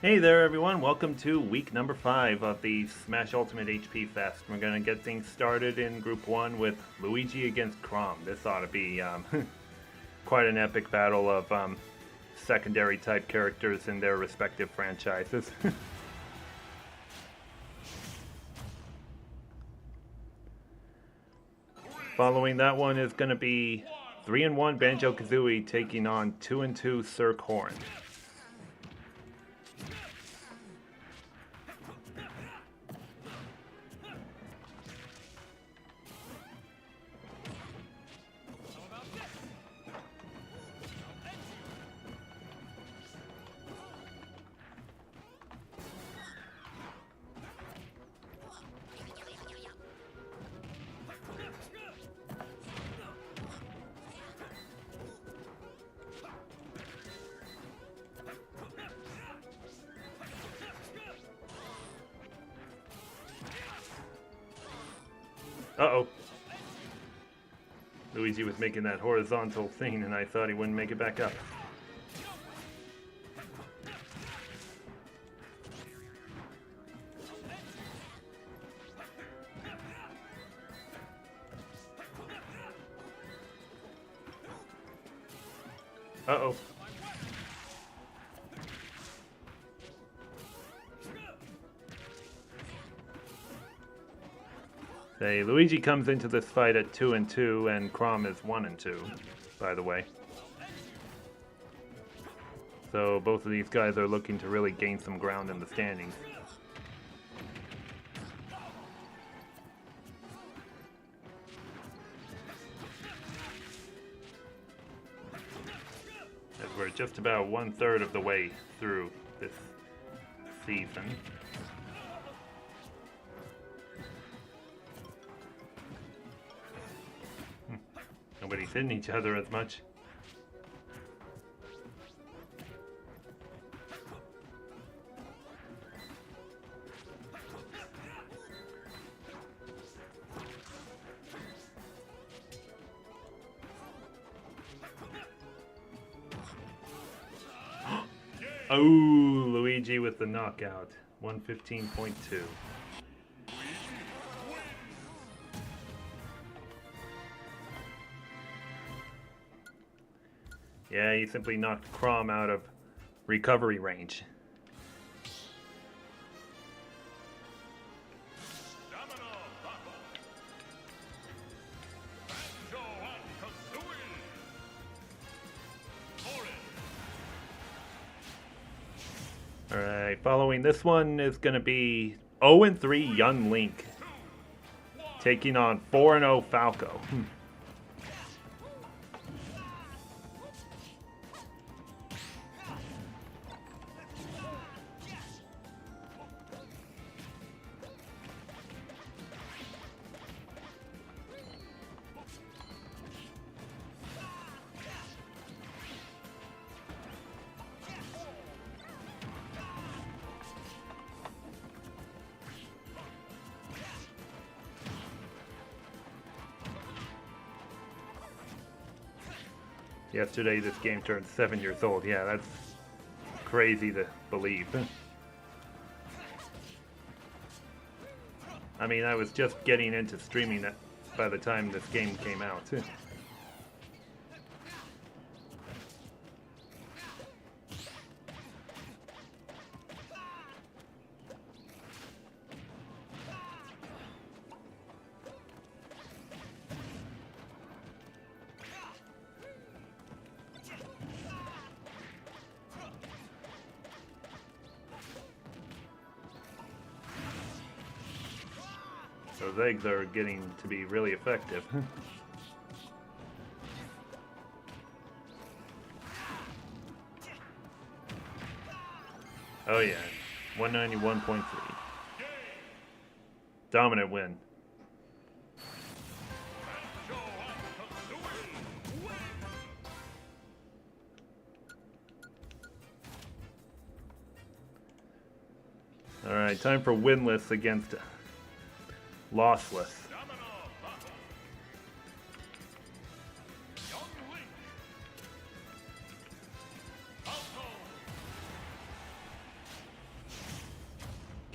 Hey there, everyone. Welcome to week number 5 of the Smash Ultimate HP Fest. We're going to get things started in Group 1 with Luigi against Chrom. This ought to be quite an epic battle of secondary type characters in their respective franchises. Following that one is going to be 3-1 Banjo-Kazooie taking on 2-2 Cirque Horn. Uh-oh. Luigi was making that horizontal thing, and I thought he wouldn't make it back up. Uh-oh. Luigi comes into this fight at 2-2, and Chrom is 1-2, by the way. So both of these guys are looking to really gain some ground in the standings. As we're just about 1/3 of the way through this season. Nobody's hitting each other as much. Oh, Luigi with the knockout. 115.2. Yeah, he simply knocked Chrom out of recovery range. Alright, following this one is going to be 0-3 Young Link taking on 4-0 Falco. Yesterday, this game turned 7 years old. Yeah, that's crazy to believe. I mean, I was just getting into streaming that by the time this game came out. Those eggs are getting to be really effective. Oh yeah, 191.3. Dominant win. Alright, time for winless against lossless.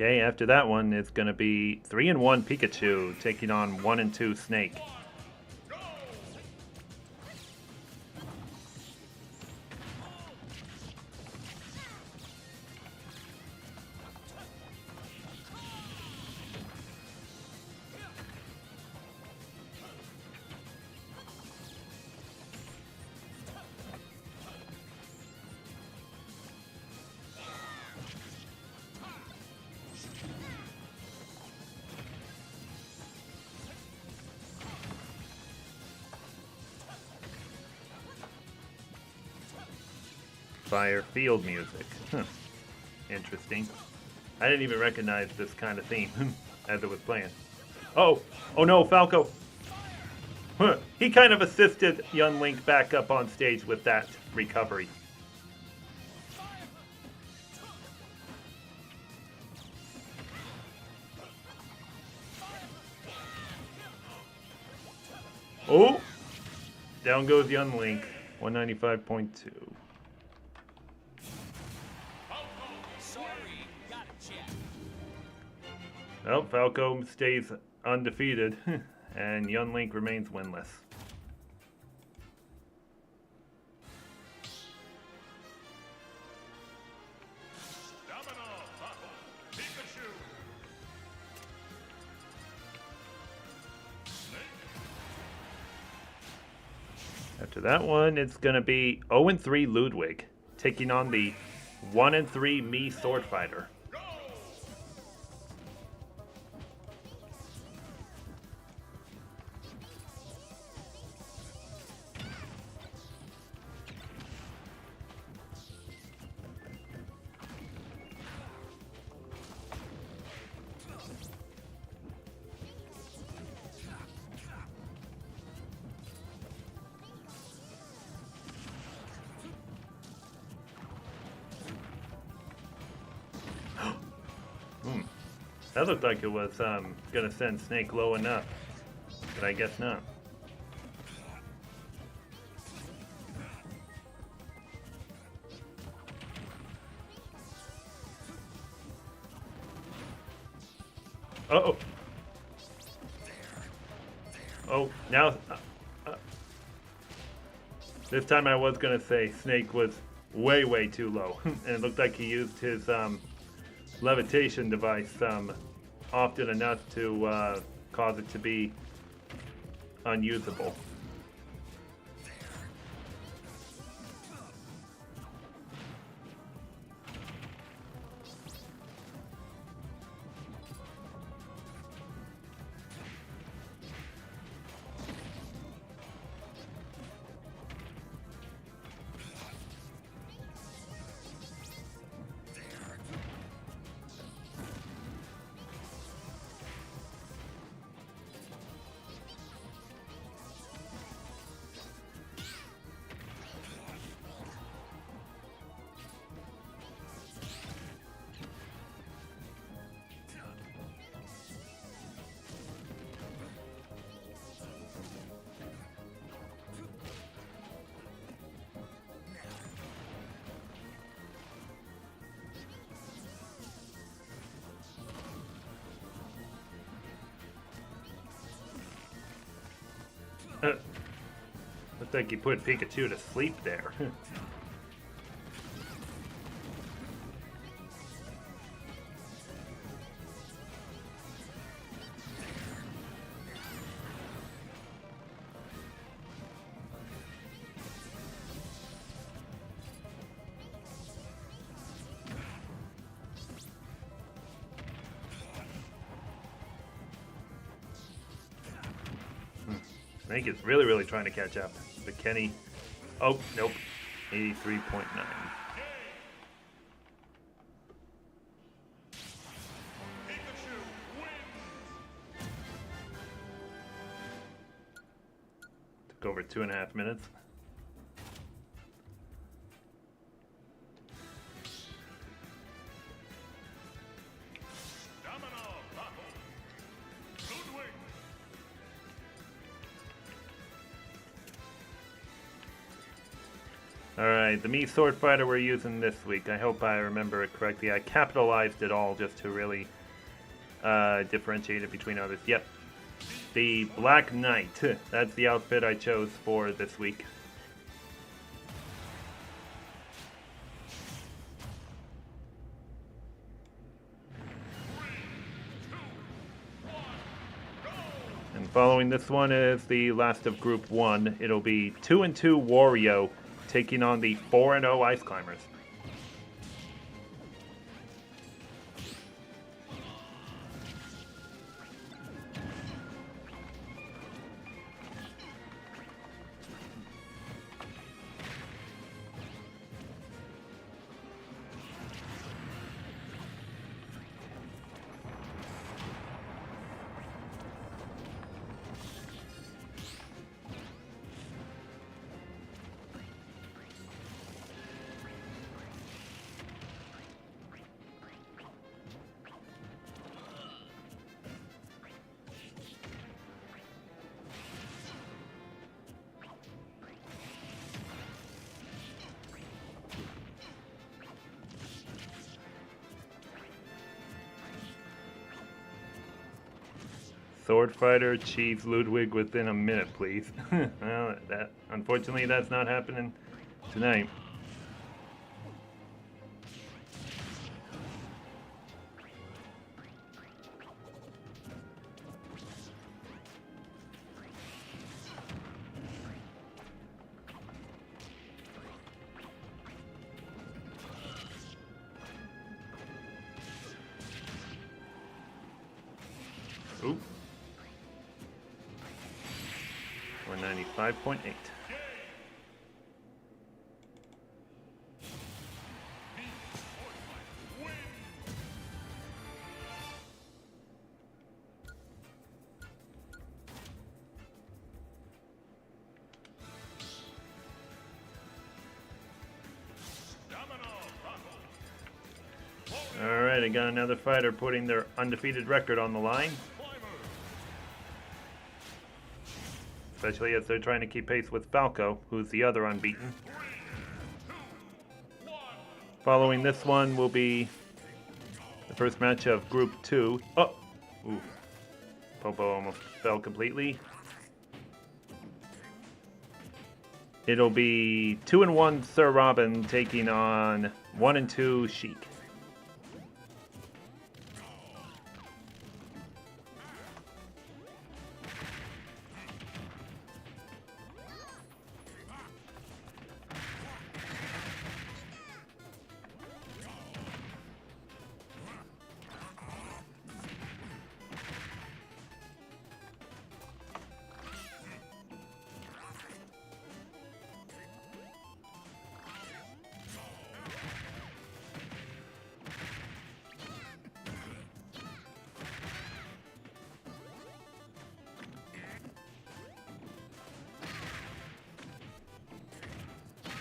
Okay, after that one, it's going to be 3 and 1 Pikachu taking on 1 and 2 Snake. Fire field music. Huh. Interesting. I didn't even recognize this kind of theme as it was playing. Oh! Oh no, Falco! Huh. He kind of assisted young Link back up on stage with that recovery. Oh! Down goes young Link. 195.2. Well, Falco stays undefeated, and young Link remains winless. After that one, it's going to be 0 and 3 Ludwig, taking on the 1 and 3 Mii Sword Fighter. That looked like it was gonna send Snake low enough, but I guess not. Uh-oh. Oh, now... this time I was gonna say Snake was way, way too low. And it looked like he used his levitation device often enough to cause it to be unusable. Looks like you put Pikachu to sleep there. Snake is really, really trying to catch up. But Kenny... Oh, nope. 83.9. Took over 2.5 minutes. Alright, the me sword fighter we're using this week. I hope I remember it correctly. I capitalized it all just to really differentiate it between others. Yep. The Black Knight. That's the outfit I chose for this week. And following this one is the last of Group 1. It'll be 2-2 Wario taking on the 4-0 Ice Climbers. Sword fighter achieves Ludwig within a minute, please. Well, unfortunately that's not happening tonight. Ooh. Or 95.8. Alright, I got another fighter putting their undefeated record on the line. Especially as they're trying to keep pace with Falco, who's the other unbeaten. Following this one will be the first match of Group 2. Oh! Ooh. Popo almost fell completely. It'll be 2-1 Sir Robin taking on 1-2 Sheik.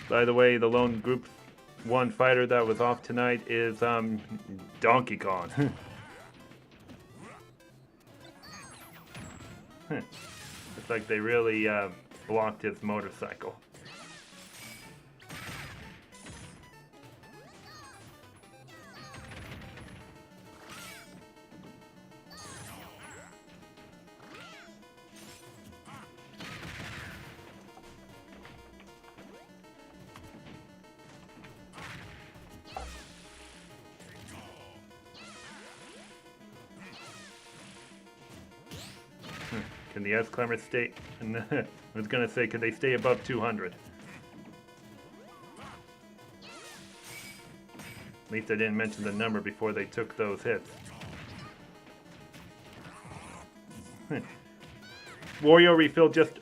By the way, the lone Group 1 fighter that was off tonight is Donkey Kong. It's like they really blocked his motorcycle. Can the Ice Climbers stay? I was gonna say, can they stay above 200? At least I didn't mention the number before they took those hits. Wario refilled just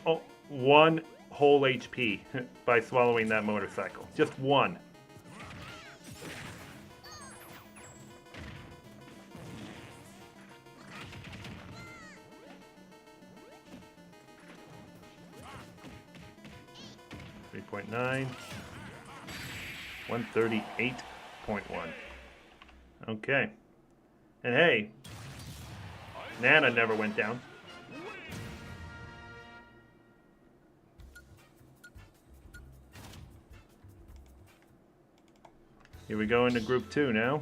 one whole HP by swallowing that motorcycle. Just one. .9, 138.1. Okay. And hey, Nana never went down. Here we go into Group 2 now.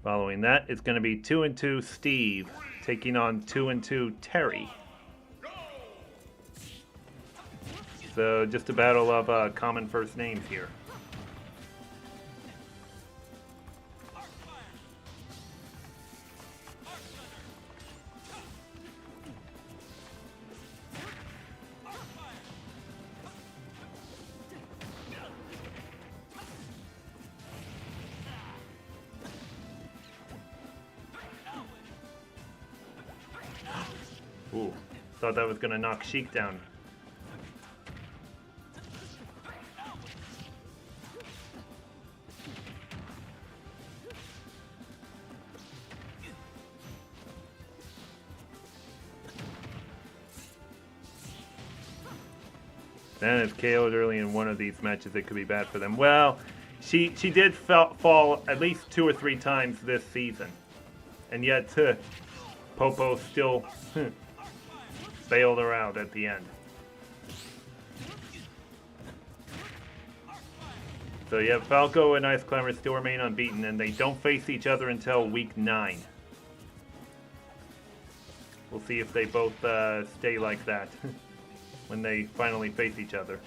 Following that, it's going to be 2-2 Steve taking on 2-2 Terry. So just a battle of common first names here. Ooh, thought that was going to knock Sheik down. Then if KO'd early in one of these matches, it could be bad for them. Well, she did fall at least 2 or 3 times this season. And yet, Popo still bailed her out at the end. So yeah, Falco and Ice Climber still remain unbeaten, and they don't face each other until week 9. We'll see if they both stay like that when they finally face each other.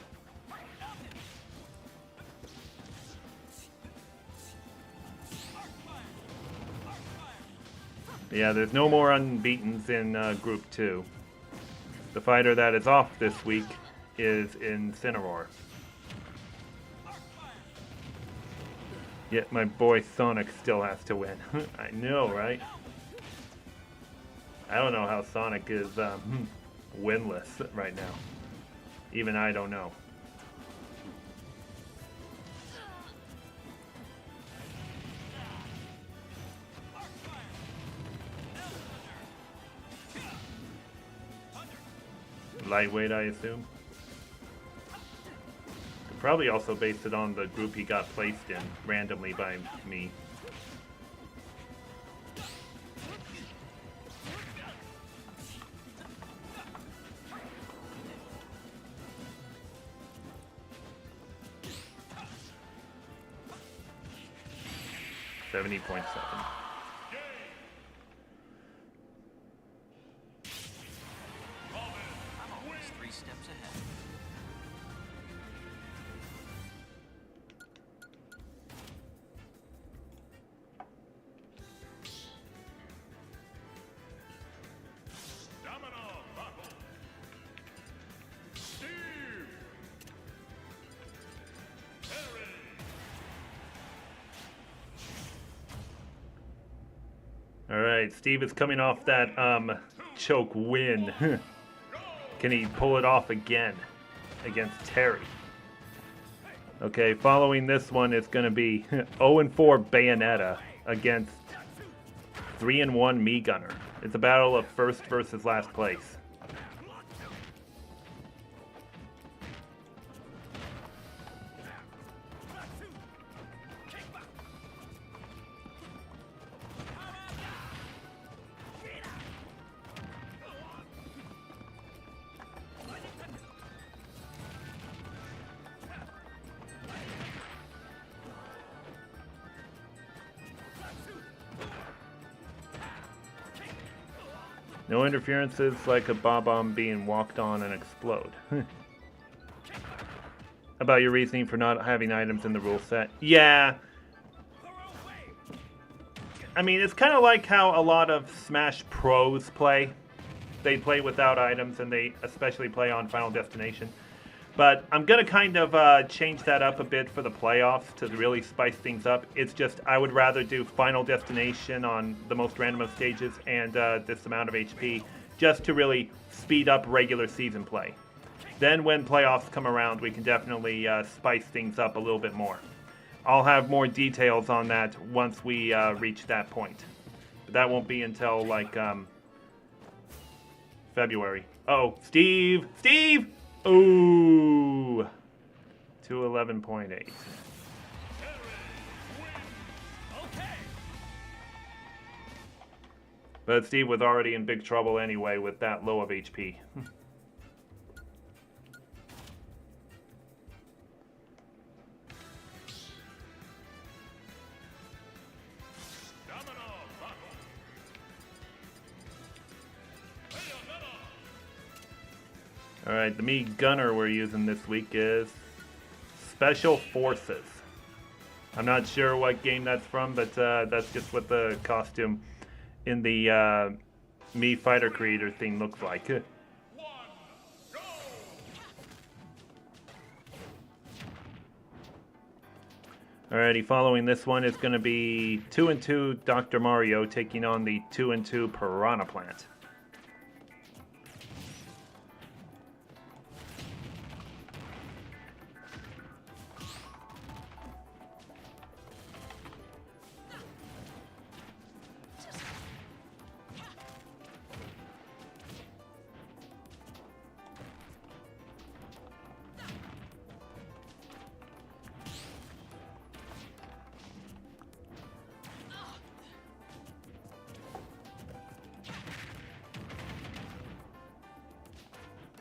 Yeah, there's no more unbeatens in Group 2. The fighter that is off this week is Incineroar. Yet my boy Sonic still has to win. I know, right? I don't know how Sonic is winless right now. Even I don't know. Lightweight, I assume. Could probably also base it on the group he got placed in randomly by me. $70.7. Alright, Steve is coming off that choke win. Can he pull it off again against Terry? Okay, following this one, it's going to be 0-4 Bayonetta against 3-1 Me Gunner. It's a battle of first versus last place. No interferences like a bomb being walked on and explode. About your reasoning for not having items in the rule set? Yeah. I mean, it's kind of like how a lot of Smash pros play. They play without items, and they especially play on Final Destination. But I'm going to kind of change that up a bit for the playoffs to really spice things up. It's just I would rather do Final Destination on the most random of stages and this amount of HP just to really speed up regular season play. Then when playoffs come around, we can definitely spice things up a little bit more. I'll have more details on that once we reach that point. But that won't be until like February. Oh, Steve! Steve! Ooh, 211.8. But Steve was already in big trouble anyway with that low of HP. Alright, the me gunner we're using this week is Special Forces. I'm not sure what game that's from, but that's just what the costume in the me fighter creator thing looks like. Alrighty, following this one is going to be 2-2 Dr. Mario taking on the 2-2 Piranha Plant.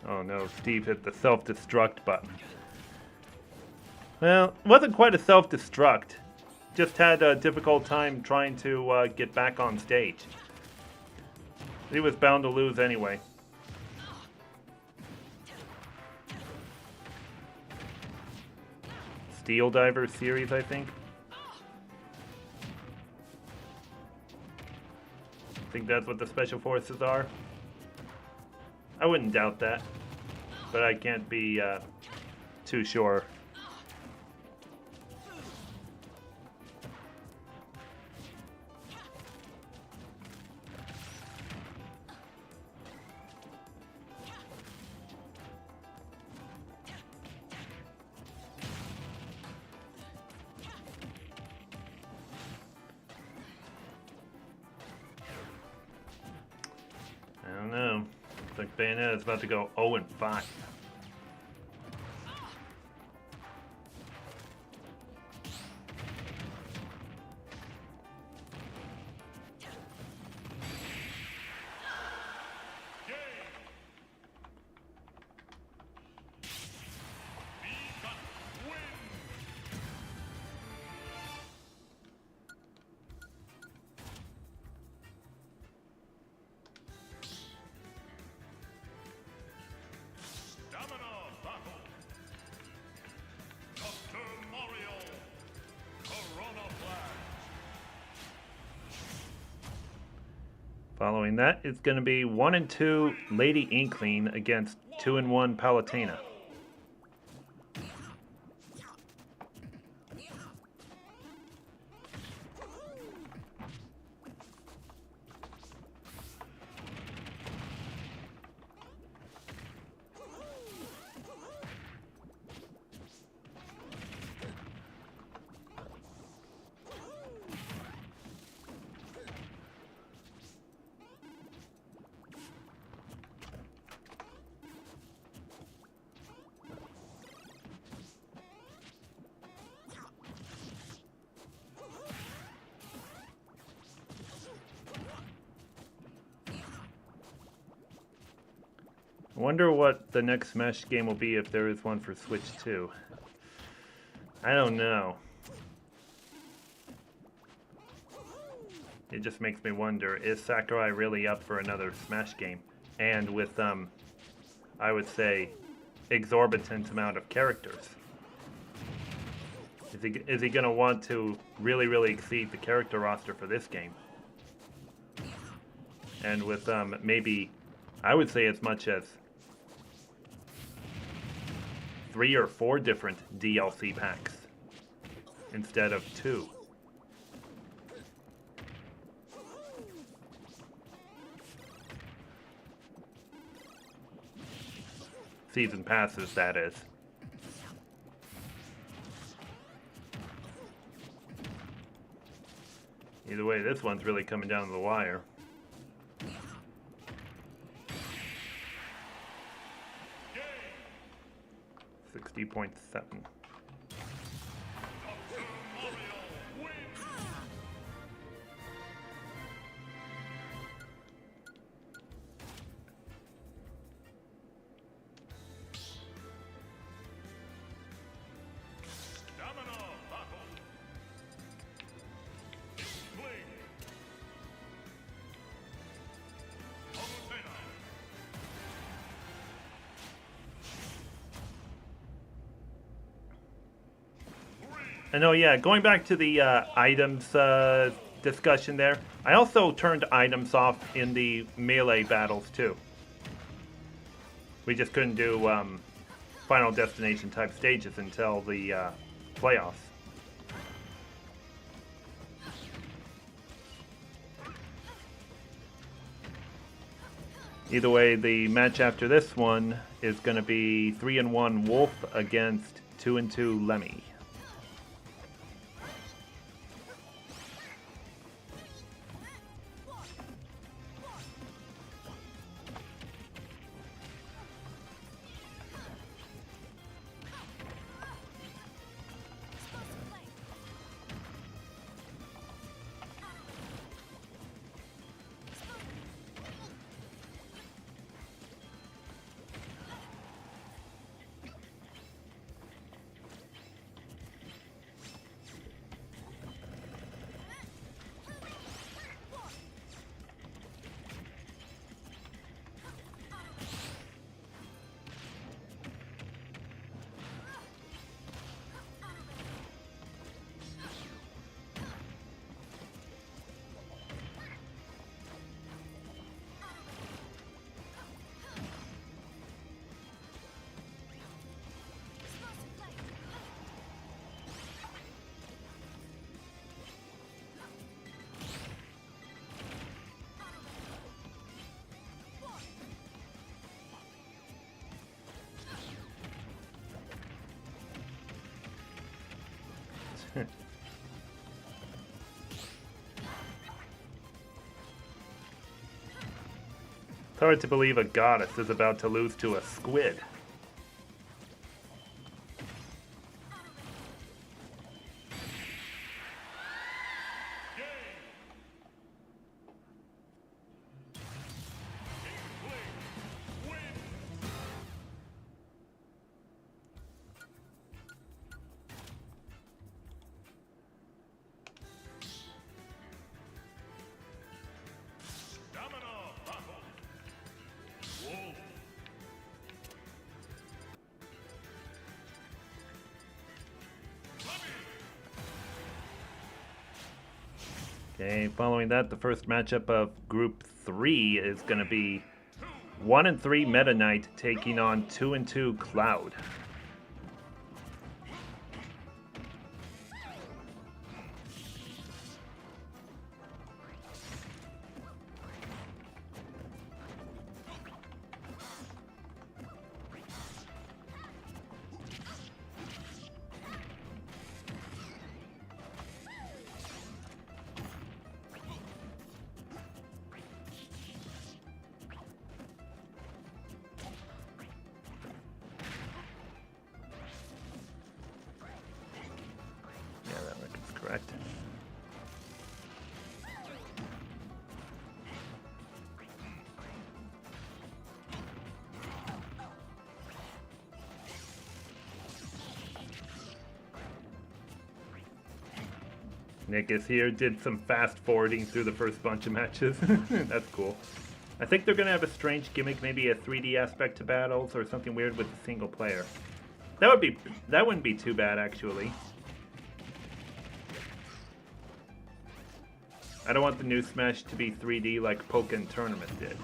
Oh no, Steve hit the self-destruct button. Well, it wasn't quite a self-destruct. Just had a difficult time trying to get back on stage. He was bound to lose anyway. Steel Diver series, I think. I think that's what the Special Forces are. I wouldn't doubt that, but I can't be too sure. I don't know. Looks like Bayonetta is about to go 0-5. Following that, it's going to be 1-2 Lady Inkling against 2-1 Palutena. I wonder what the next Smash game will be if there is one for Switch 2. I don't know. It just makes me wonder, is Sakurai really up for another Smash game? And with, I would say, exorbitant amount of characters. Is he going to want to really exceed the character roster for this game? And with, maybe, I would say as much as 3 or 4 different DLC packs instead of 2. Season passes, that is. Either way, this one's really coming down to the wire. .7. And oh yeah, going back to the items discussion there, I also turned items off in the melee battles too. We just couldn't do Final Destination type stages until the playoffs. Either way, the match after this one is going to be 3-1 Wolf against 2-2 Lemmy. It's hard to believe a goddess is about to lose to a squid. Okay, following that, the first matchup of Group 3 is going to be 1-3 Meta Knight taking on 2-2 Cloud. Correct. Nick is here, did some fast forwarding through the first bunch of matches. That's cool. I think they're going to have a strange gimmick, maybe a 3D aspect to battles or something weird with the single player. That wouldn't be too bad, actually. I don't want the new Smash to be 3D like Pokken Tournament did.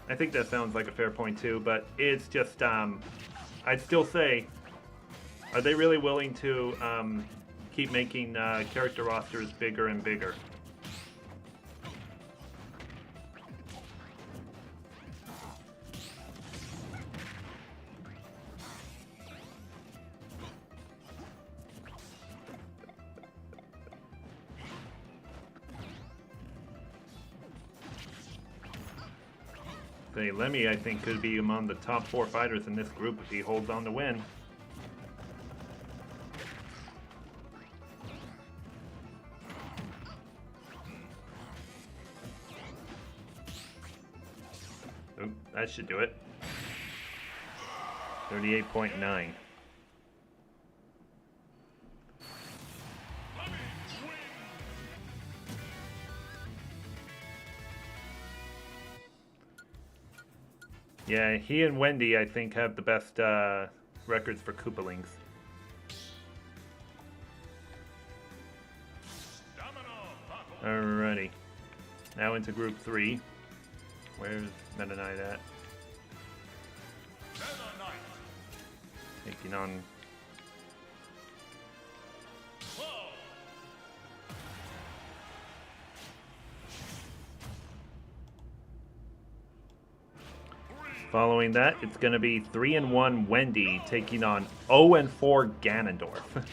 I think that sounds like a fair point too, but it's just, I'd still say, are they really willing to keep making character rosters bigger and bigger? Lemmy, I think, could be among the top 4 fighters in this group if he holds on to win. Oop, that should do it. 38.9. Yeah, he and Wendy, I think, have the best records for Koopalings. Alrighty. Now into Group 3. Where's Meta Knight at? Taking on... Following that, it's going to be 3-1 Wendy taking on 0-4 Ganondorf.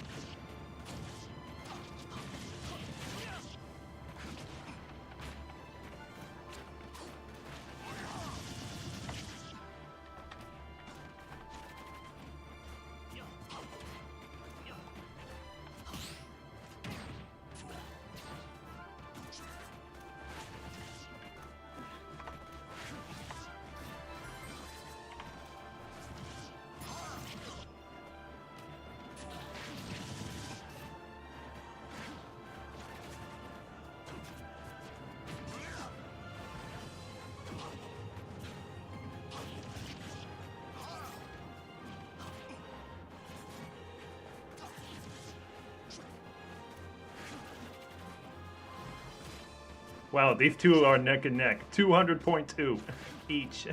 Wow, these two are neck and neck. 200.2 each.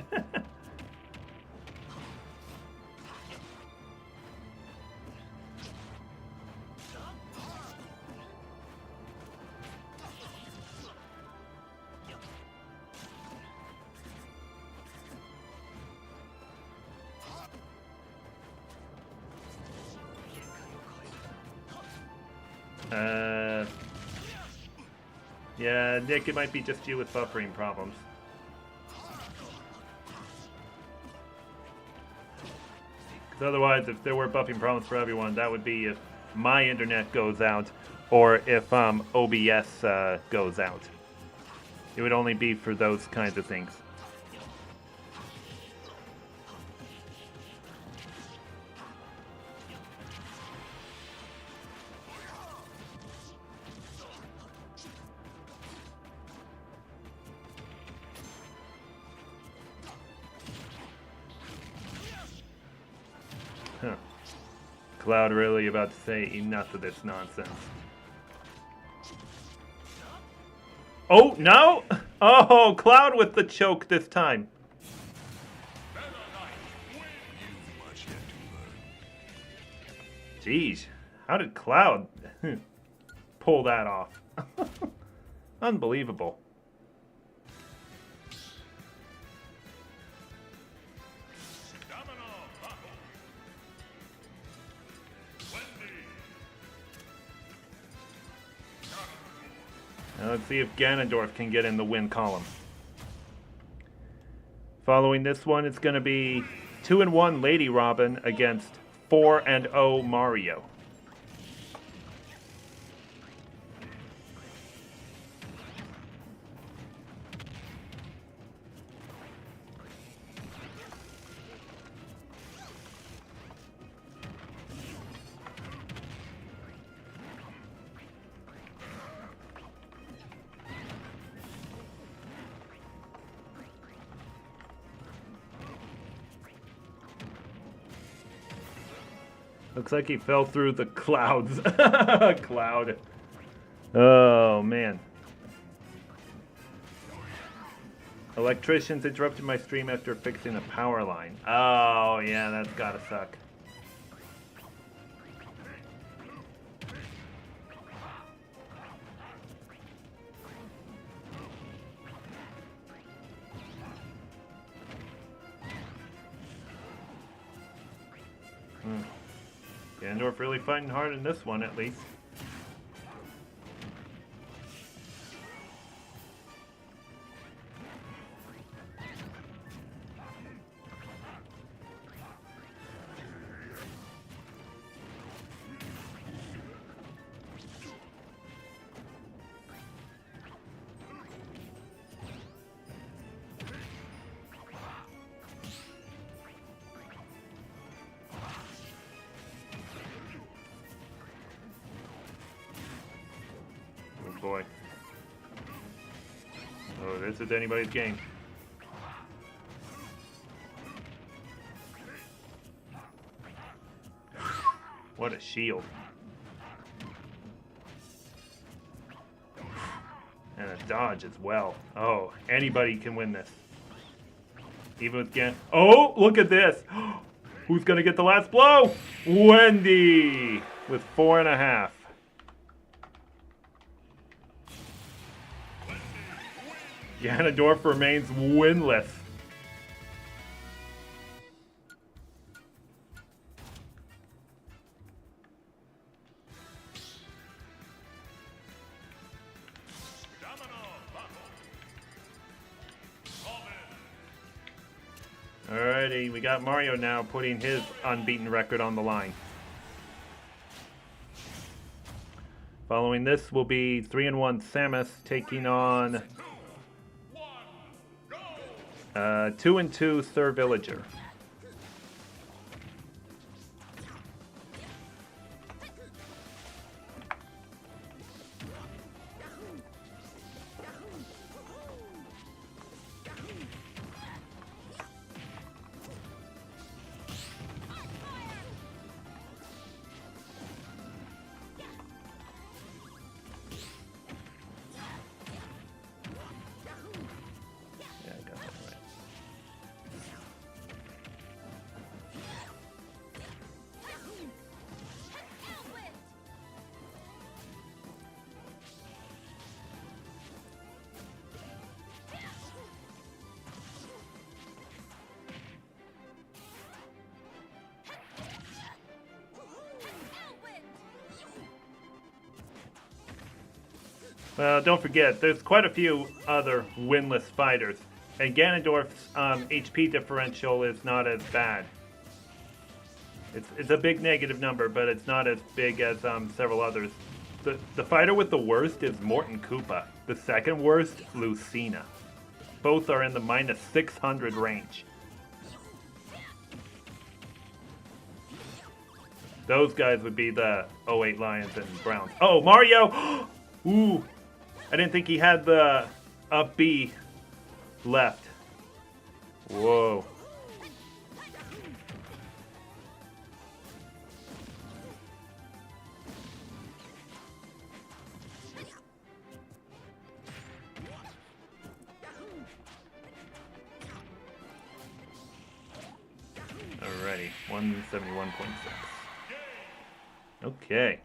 Yeah, Nick, it might be just you with buffering problems. Because otherwise, if there were buffing problems for everyone, that would be if my internet goes out or if OBS goes out. It would only be for those kinds of things. Huh. Cloud really about to say enough of this nonsense. Oh, no! Oh, Cloud with the choke this time. Jeez, how did Cloud pull that off? Unbelievable. Now let's see if Ganondorf can get in the win column. Following this one, it's going to be 2-1 Lady Robin against 4-0 Mario. Looks like he fell through the clouds. Cloud. Oh, man. Electricians interrupted my stream after fixing a power line. Oh, yeah, that's gotta suck. Ganondorf really fighting hard in this one, at least. Boy. Oh, this is anybody's game. What a shield. And a dodge as well. Oh, anybody can win this. Even with Gan. Oh, look at this. Who's going to get the last blow? Wendy with 4.5. Ganondorf remains winless. Alrighty, we got Mario now putting his unbeaten record on the line. Following this will be 3-1 Samus taking on 2-2 Sir Villager. Well, don't forget, there's quite a few other winless fighters, and Ganondorf's HP differential is not as bad. It's a big negative number, but it's not as big as several others. The fighter with the worst is Morton Koopa. The second worst, Lucina. Both are in the minus 600 range. Those guys would be the 08 Lions and Browns. Oh, Mario! Ooh! I didn't think he had the up B left. Whoa. Alrighty, 171.6. Okay.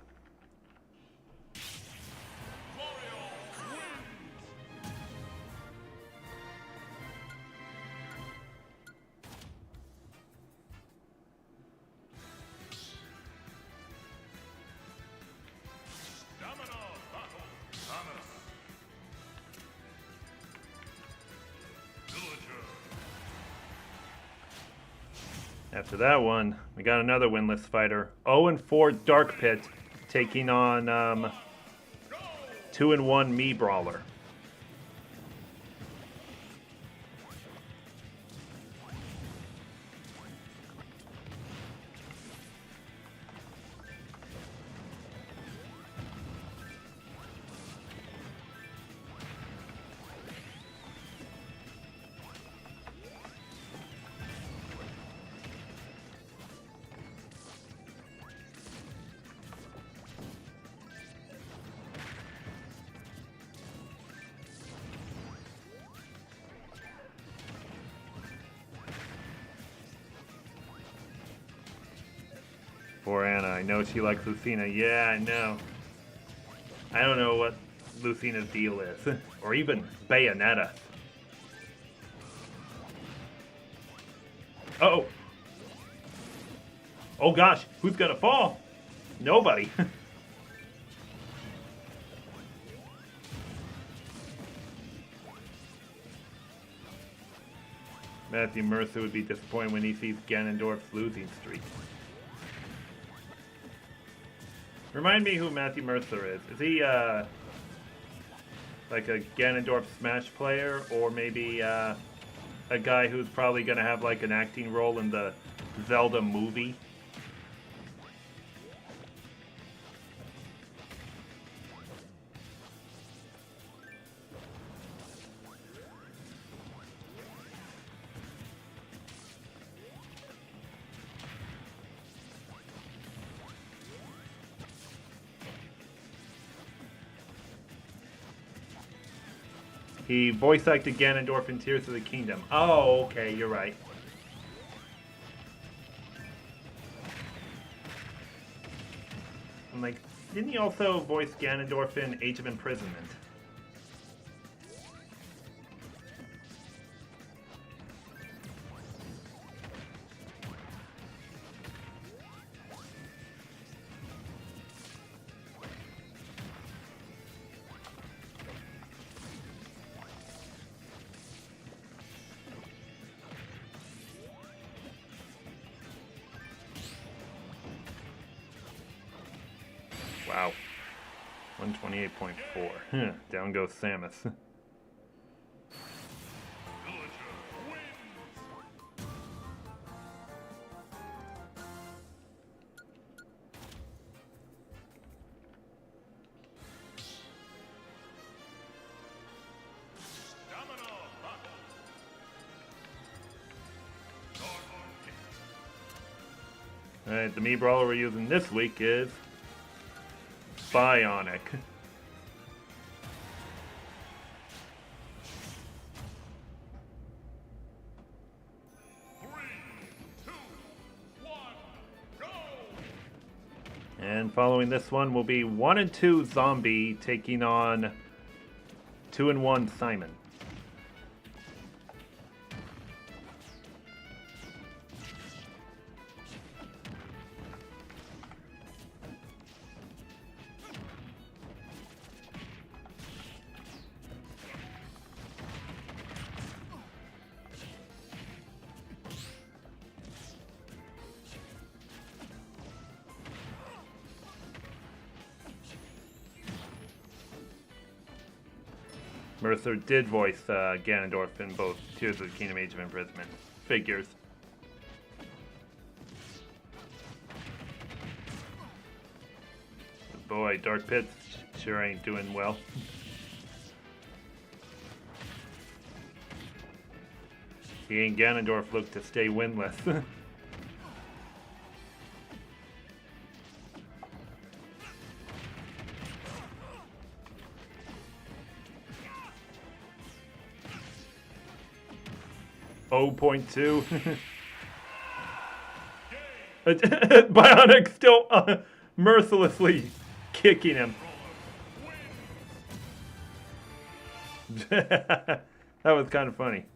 After that one, we got another winless fighter. 0-4 Dark Pit taking on 2-1 Mii Brawler. Poor Anna, I know she likes Lucina. Yeah, I know. I don't know what Lucina's deal is. Or even Bayonetta. Uh-oh. Oh gosh, who's gonna fall? Nobody. Matthew Mercer would be disappointed when he sees Ganondorf's losing streak. Remind me who Matthew Mercer is. Is he, like a Ganondorf Smash player? Or maybe, a guy who's probably gonna have, like, an acting role in the Zelda movie? He voice acted Ganondorf in Tears of the Kingdom. Oh, okay, you're right. I'm like, didn't he also voice Ganondorf in Age of Imprisonment? Wow. 128.4. Down goes Samus. Alright, the Mii Brawler we're using this week is Bionic. And following this one will be 1 and 2 Zombie taking on 2 and 1 Simon. Mercer did voice Ganondorf in both Tears of the Kingdom, Age of Imprisonment. Figures. Boy, Dark Pits sure ain't doing well. He and Ganondorf look to stay winless. 0.2. Bionic still mercilessly kicking him. That was kind of funny.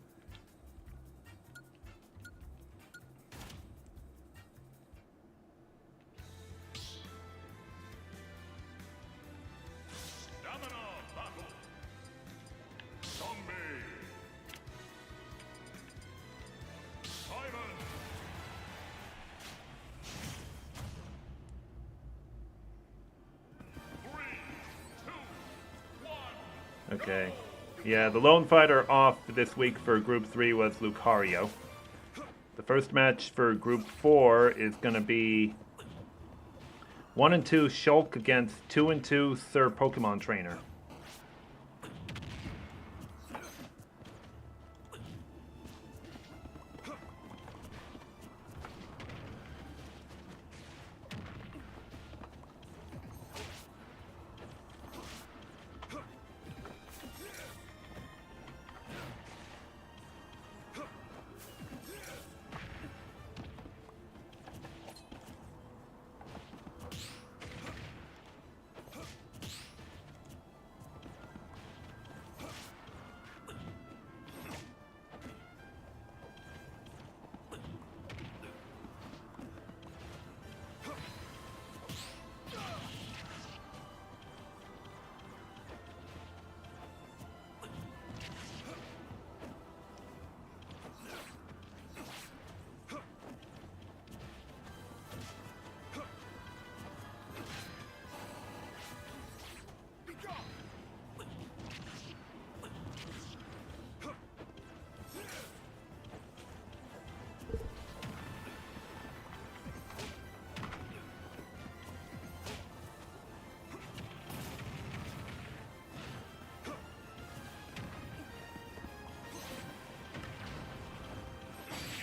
Okay. Yeah, the lone fighter off this week for Group 3 was Lucario. The first match for Group 4 is going to be 1 and 2 Shulk against 2 and 2 Sir Pokemon Trainer.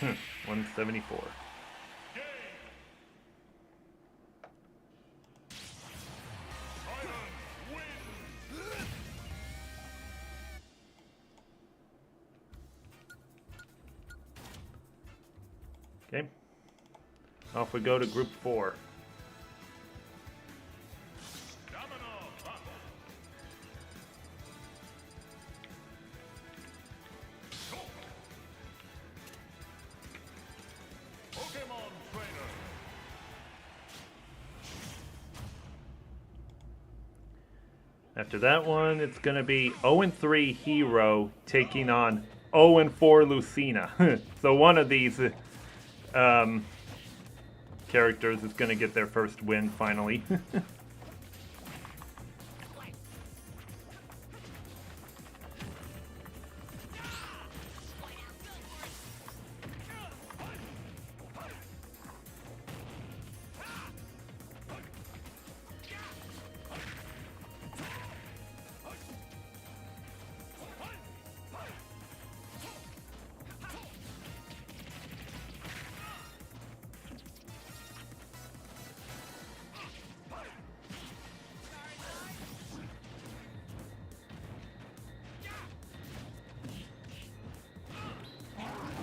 Hmm, 174. Off we go to Group 4. After that one, it's going to be 0-3 Hero taking on 0-4 Lucina. So one of these characters is going to get their first win finally.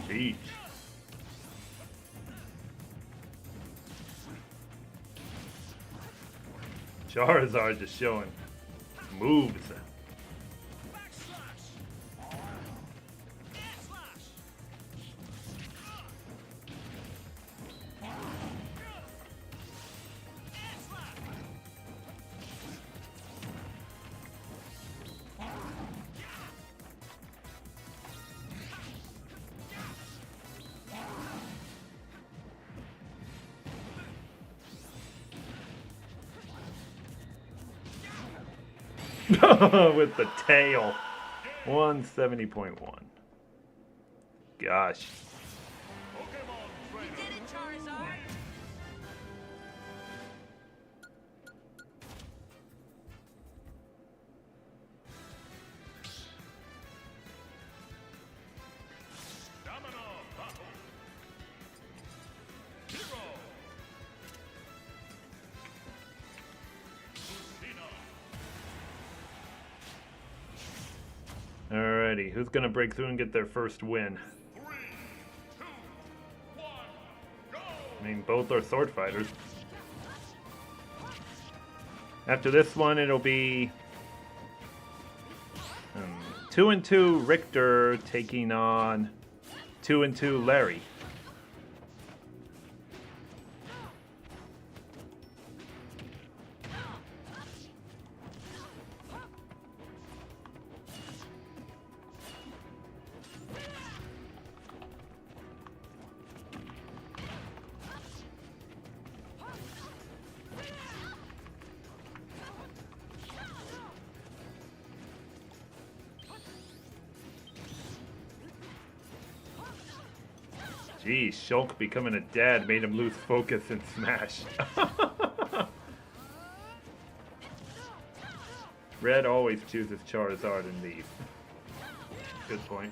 Jeez. Charizard just showing moves. With the tail. 170.1. Gosh. You did it, Charizard! Alrighty, who's gonna break through and get their first win? 3, 2, 1, go! I mean, both are sword fighters. After this one, it'll be 2-2 Richter taking on 2-2 Larry. Geez, Shulk becoming a dad made him lose focus in Smash. Red always chooses Charizard in these. Good point.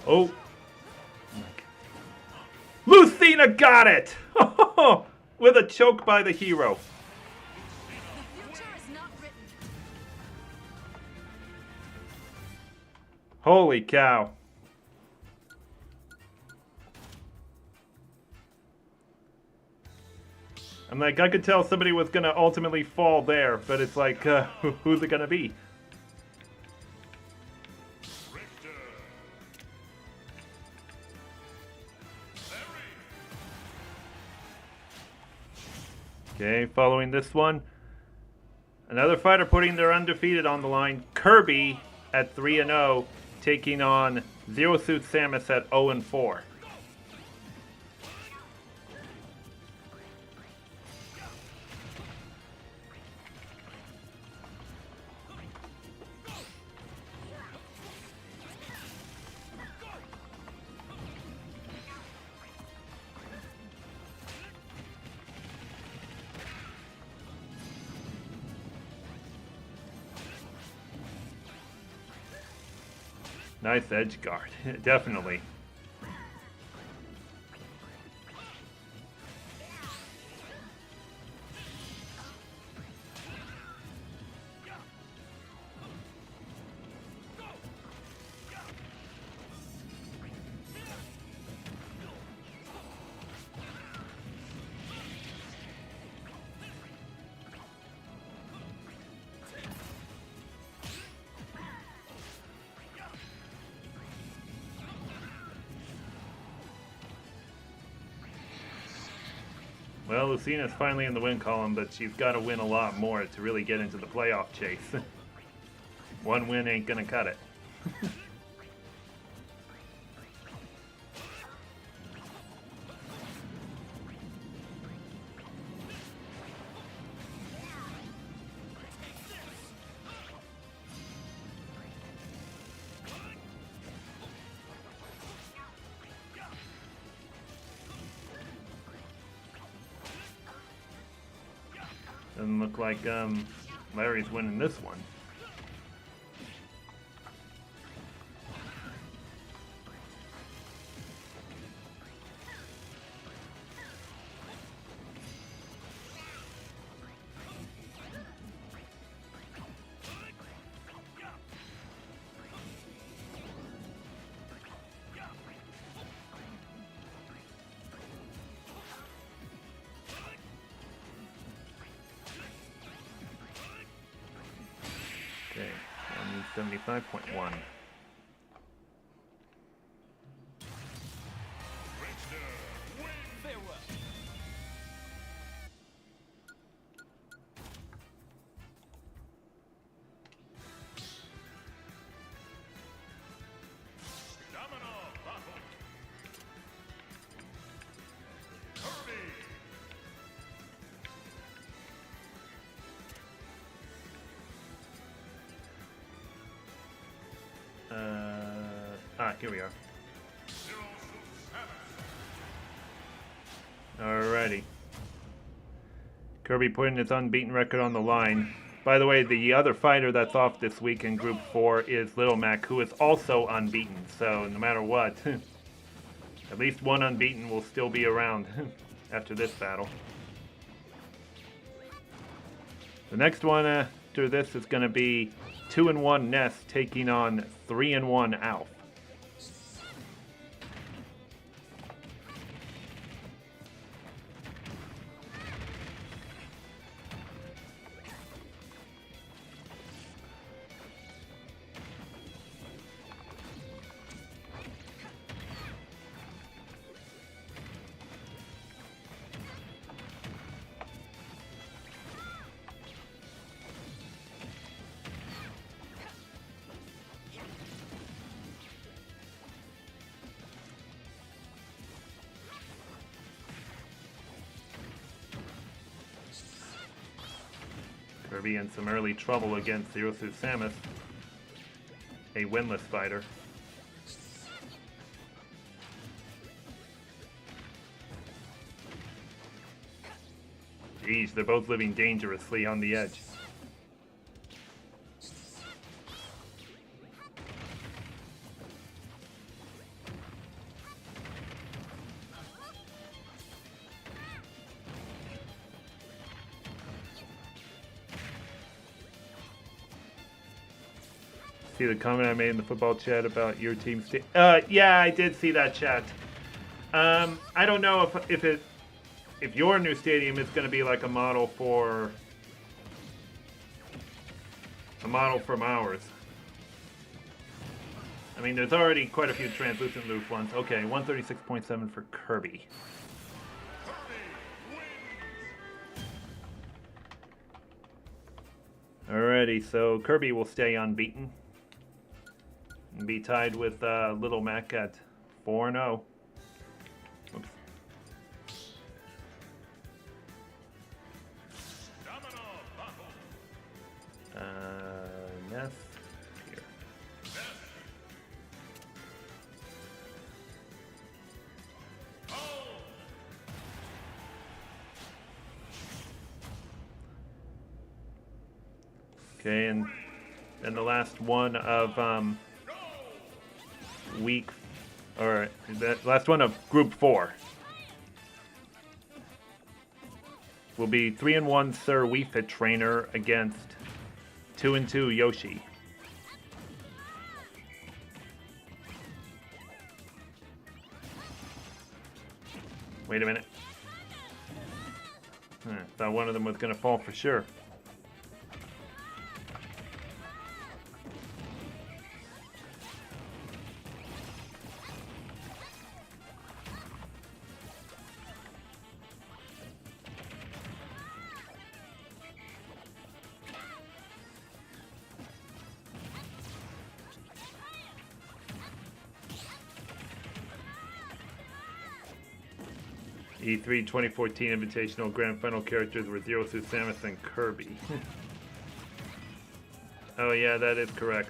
Oh. Lucina got it! With a choke by the hero. The future is not written. Holy cow. I'm like, I could tell somebody was gonna ultimately fall there, but it's like, who's it gonna be? Richter. Larry. Okay, following this one, another fighter putting their undefeated on the line. Kirby at 3-0, taking on Zero Suit Samus at 0-4. Nice edge guard, definitely. Well, Lucina's finally in the win column, but she's got to win a lot more to really get into the playoff chase. One win ain't gonna cut it. Doesn't look like Larry's winning this one. Okay, 175.1. Farewell. Domino battle. Kirby. Here we are. Zero Suit Samus. Alrighty. Kirby putting its unbeaten record on the line. By the way, the other fighter that's off this week in Group 4 is Little Mac, who is also unbeaten. So no matter what, at least one unbeaten will still be around after this battle. The next one after this is going to be 2-1 Ness taking on 3-1 Alf. Kirby in some early trouble against Zero Suit Samus, a winless fighter. Jeez, they're both living dangerously on the edge. See the comment I made in the football chat about your team's yeah, I did see that chat. I don't know if your new stadium is going to be like a model from ours. I mean, there's already quite a few translucent loop ones. Okay, 136.7 for Kirby. Alrighty, so Kirby will stay unbeaten and be tied with Little Mac at 4-0. Oops. Stamina battle. Ness. Here. Oh. Okay, and then the last one of week, or the last one of Group 4 will be 3-1 Sir Wii Trainer against 2-2 Yoshi. Wait a minute. Thought one of them was gonna fall for sure. E3 2014 Invitational Grand Final characters were Zero Suit Samus and Kirby. Oh yeah, that is correct.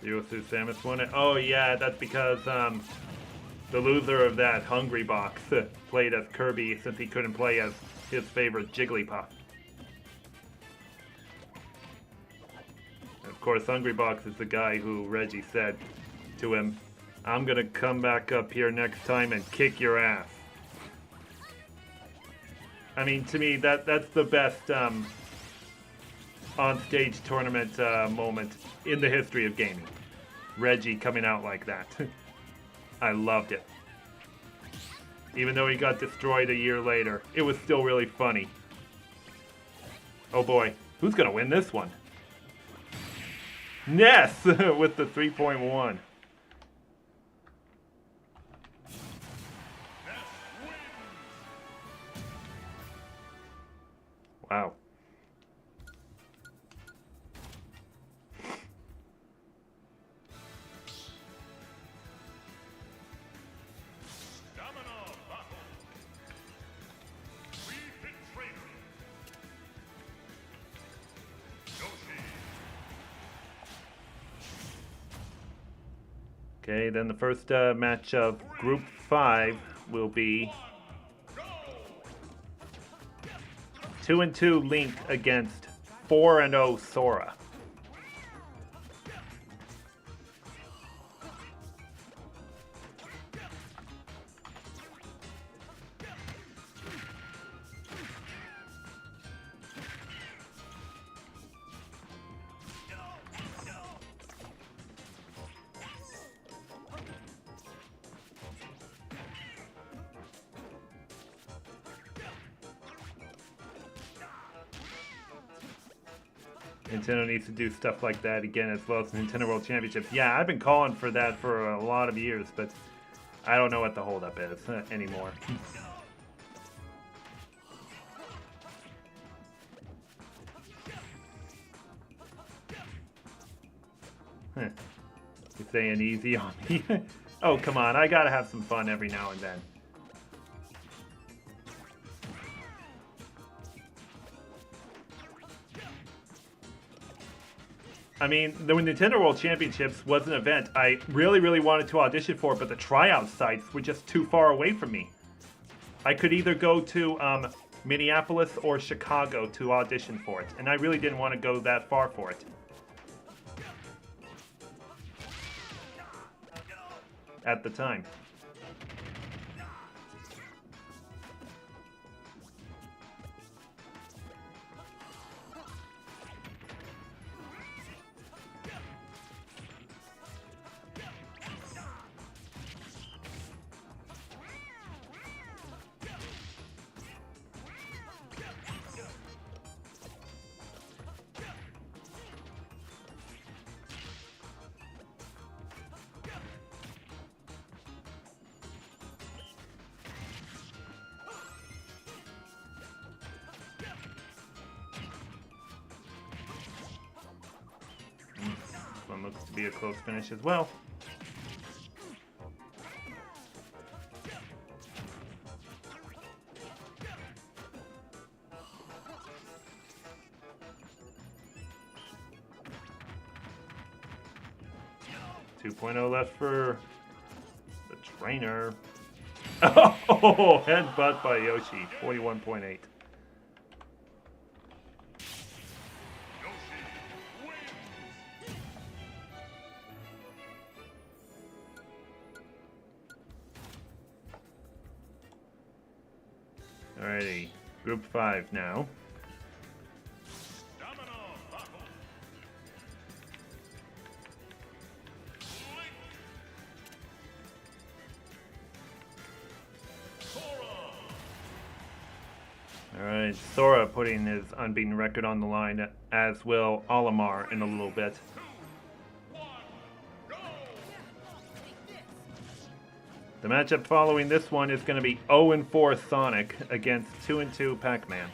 Zero Suit Samus won it. Oh yeah, that's because the loser of that Hungry Box played as Kirby since he couldn't play as his favorite Jigglypuff. Of course, Hungry Box is the guy who Reggie said to him, "I'm gonna come back up here next time and kick your ass." I mean, to me, that's the best on-stage tournament moment in the history of gaming. Reggie coming out like that. I loved it. Even though he got destroyed a year later, it was still really funny. Oh boy, who's gonna win this one? Ness with the 3.1. Wow. Stamina battle. Wii Trainer. Yoshi. Okay, then the first match of Group 5 will be 2-2 Link against 4-0 Sora. Nintendo needs to do stuff like that again, as well as Nintendo World Championships. Yeah, I've been calling for that for a lot of years, but I don't know what the holdup is anymore. You're saying easy on me? Oh, come on, I gotta have some fun every now and then. I mean, the Nintendo World Championships was an event I really, really wanted to audition for, but the tryout sites were just too far away from me. I could either go to Minneapolis or Chicago to audition for it, and I really didn't want to go that far for it. At the time. Looks to be a close finish as well. .2 left for the trainer. Oh, headbutt by Yoshi. 41.8. Alrighty, Group 5 now. Alright, Sora putting his unbeaten record on the line, as will Olimar in a little bit. The matchup following this one is going to be 0-4 Sonic against 2-2 Pac-Man.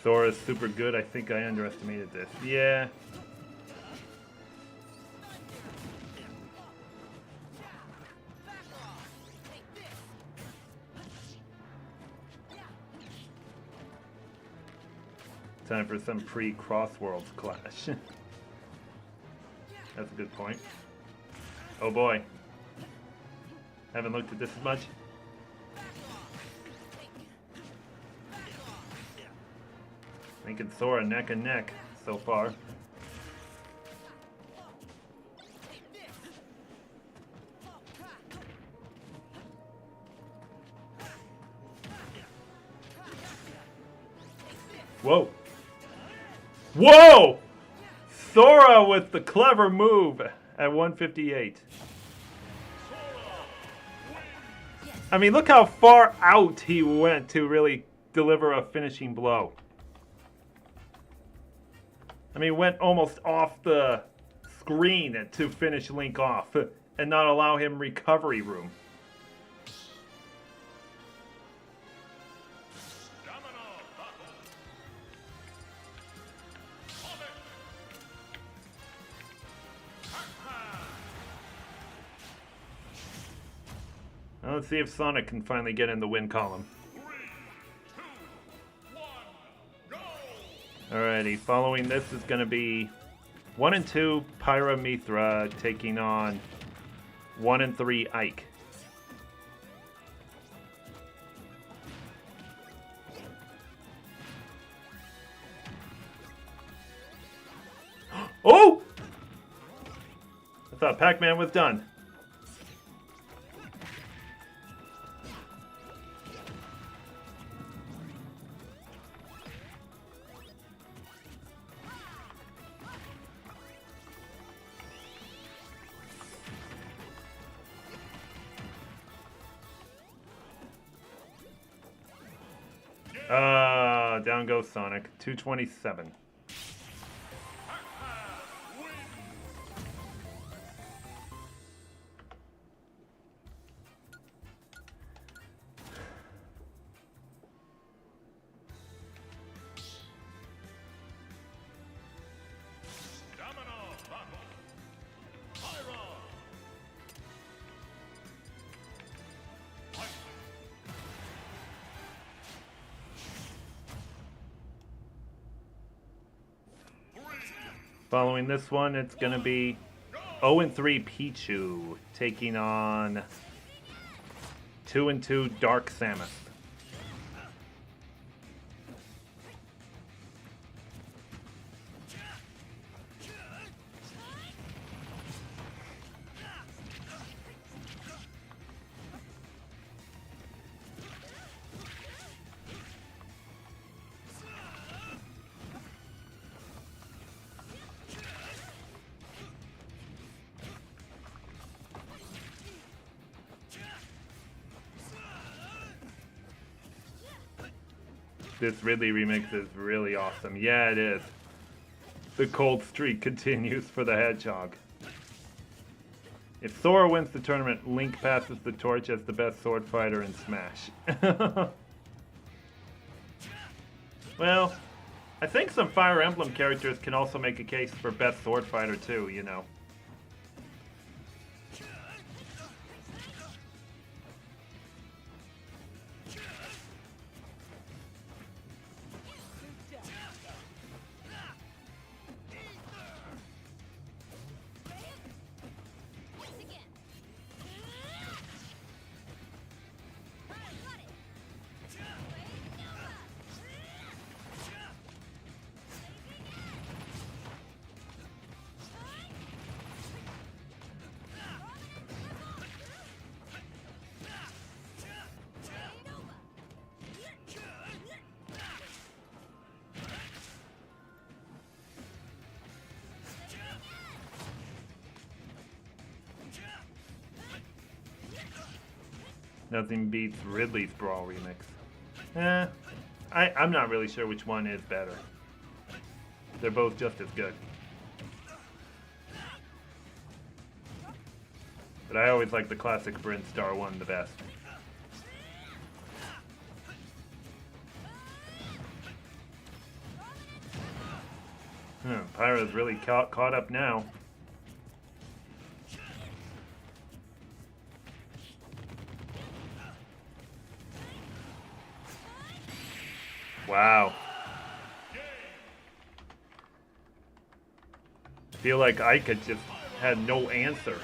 Sora's super good. I think I underestimated this. Yeah. Time for some pre-Crossworlds clash. That's a good point. Oh boy. Haven't looked at this as much. Link and Sora neck and neck so far. Whoa! Whoa! Sora with the clever move at 158. I mean, look how far out he went to really deliver a finishing blow. I mean, went almost off the screen to finish Link off and not allow him recovery room. Now let's see if Sonic can finally get in the win column. Alrighty, following this is going to be 1-2 Pyra Mithra taking on 1-3 Ike. Oh! I thought Pac-Man was done. Down goes Sonic. 227. Following this one, it's going to be 0-3 Pichu taking on 2-2 Dark Samus. This Ridley remix is really awesome. Yeah, it is. The cold streak continues for the Hedgehog. If Sora wins the tournament, Link passes the torch as the best sword fighter in Smash. Well, I think some Fire Emblem characters can also make a case for best sword fighter too, you know. Nothing beats Ridley's Brawl remix. I'm not really sure which one is better. They're both just as good. But I always like the classic Brinstar one the best. Pyro's really caught up now. Wow. I feel like Ike had just had no answer.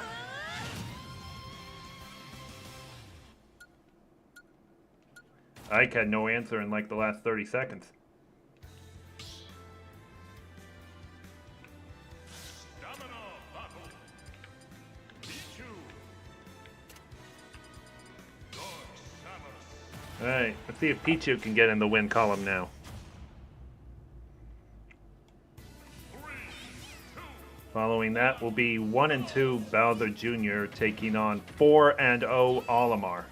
Ike had no answer in like the last 30 seconds. Alright, let's see if Pichu can get in the win column now. Following that will be 1 and 2 Bowser Jr. taking on 4 and 0 Olimar.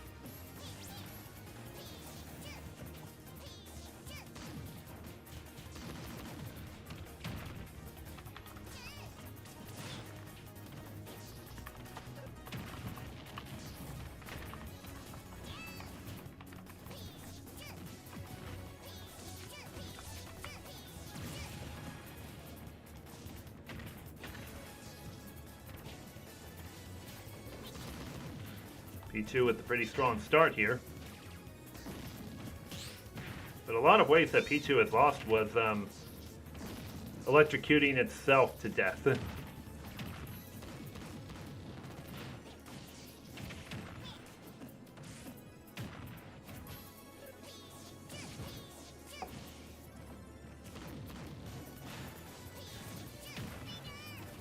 Pichu with a pretty strong start here. But a lot of ways that Pichu has lost was electrocuting itself to death.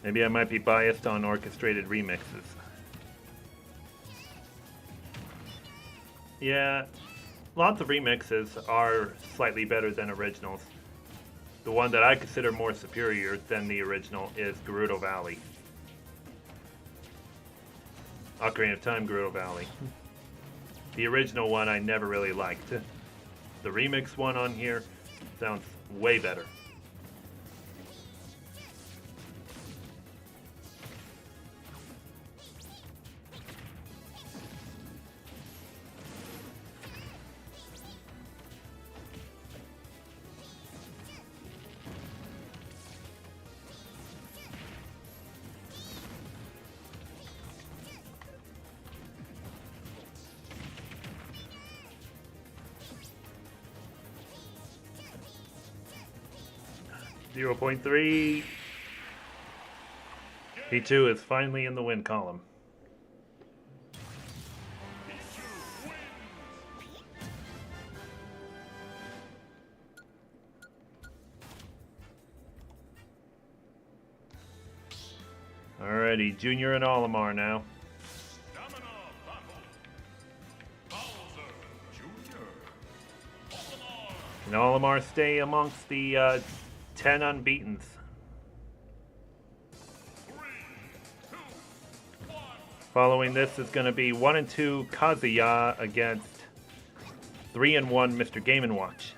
Maybe I might be biased on orchestrated remixes. Yeah, lots of remixes are slightly better than originals. The one that I consider more superior than the original is Gerudo Valley. Ocarina of Time Gerudo Valley. The original one I never really liked. The remix one on here sounds way better. .3. P2 is finally in the win column. Alrighty, Junior and Olimar now. Can Olimar stay amongst the 10 unbeatens? Following this is going to be 1 and 2 Kazuya against 3 and 1 Mr. Game & Watch.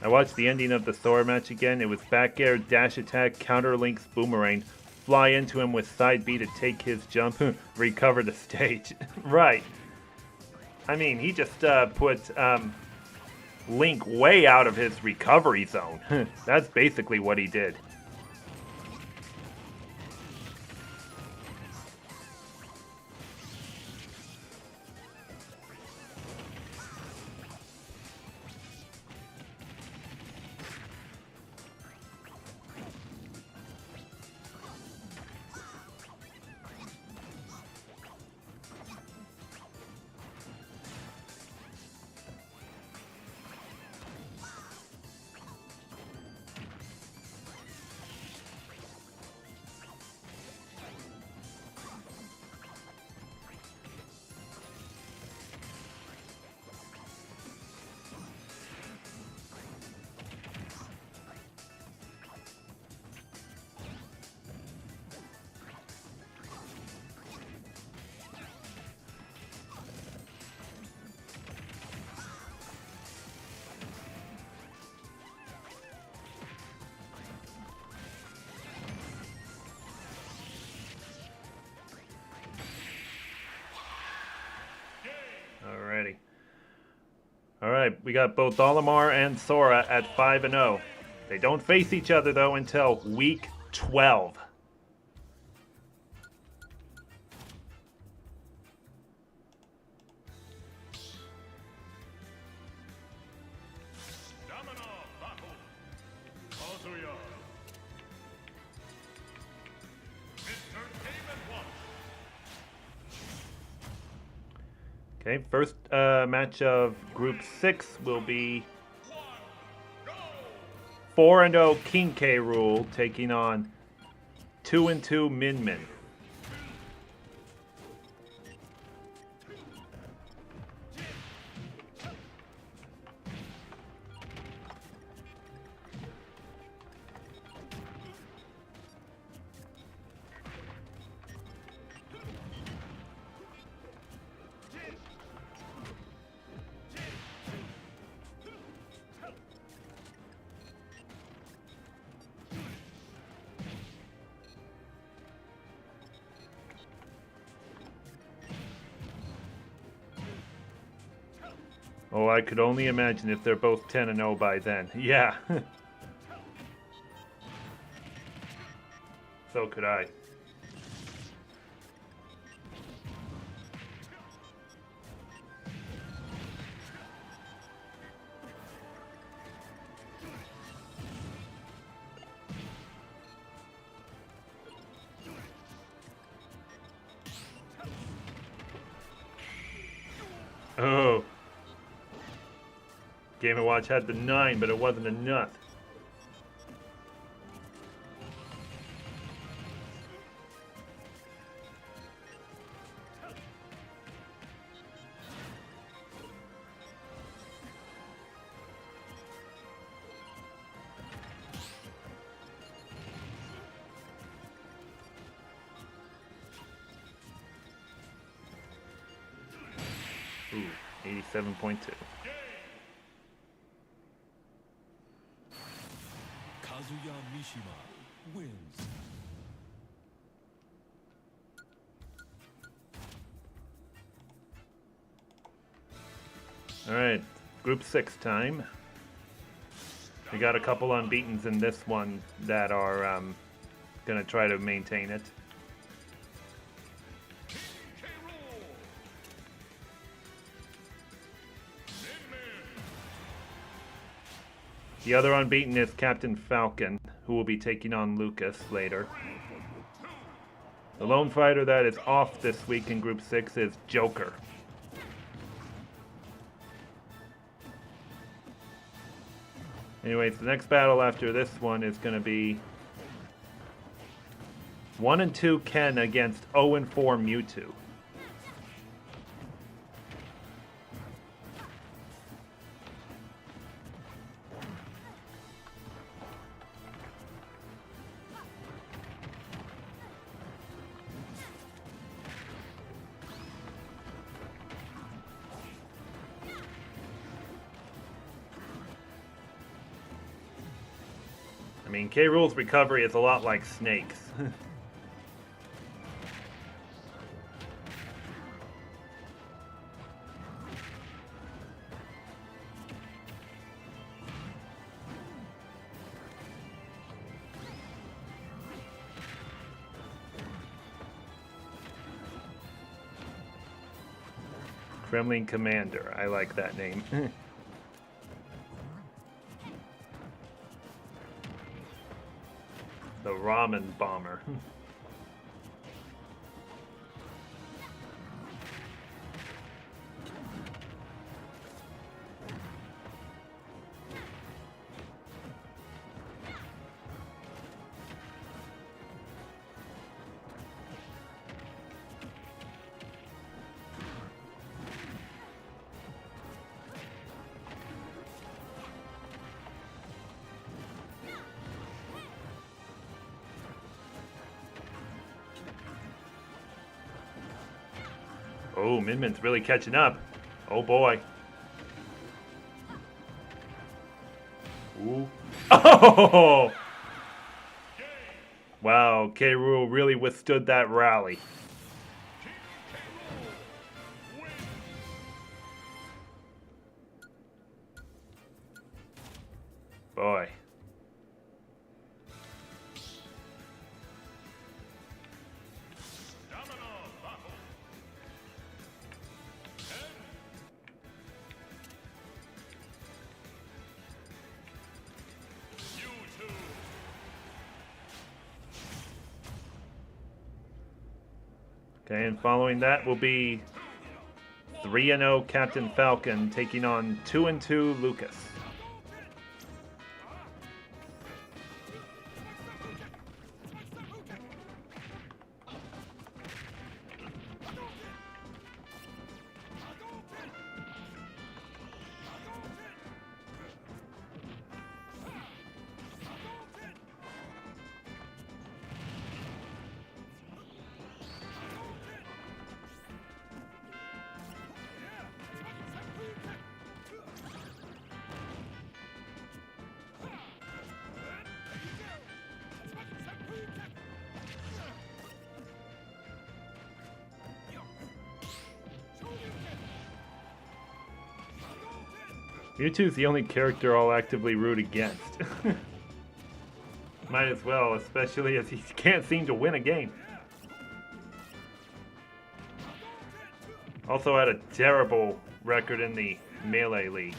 I watched the ending of the Sora match again. It was back air, dash attack, counter links, boomerang, fly into him with side B to take his jump, recover the stage. Right. I mean, he just put Link way out of his recovery zone. That's basically what he did. Alrighty. Alright, we got both Olimar and Sora at 5-0. They don't face each other, though, until week 12. Domino battle. Kazuya. Mr. Game and Watch. Okay, first match of Group 6 will be 4-0 King K. Rool taking on 2-2 Min Min. Oh, I could only imagine if they're both 10-0 by then. Yeah. So could I. Oh. Game & Watch had the 9, but it wasn't enough. Ooh, 87.2. Kazuya Mishima wins. All right, Group 6 time. We got a couple unbeatens in this one that are going to try to maintain it. The other unbeaten is Captain Falcon, who will be taking on Lucas later. The lone fighter that is off this week in Group 6 is Joker. Anyways, the next battle after this one is going to be 1-2 Ken against 0-4 Mewtwo. I mean, K. Rool's recovery is a lot like Snake's. Kremlin Commander. I like that name. The Ramen Bomber. Oh, Minmin's really catching up. Oh boy. Ooh. Oh! Wow, K. Rool really withstood that rally. Boy. Okay, and following that will be 3-0 Captain Falcon taking on 2-2 Lucas. Mewtwo's the only character I'll actively root against. Might as well, especially as he can't seem to win a game. Also had a terrible record in the Melee League.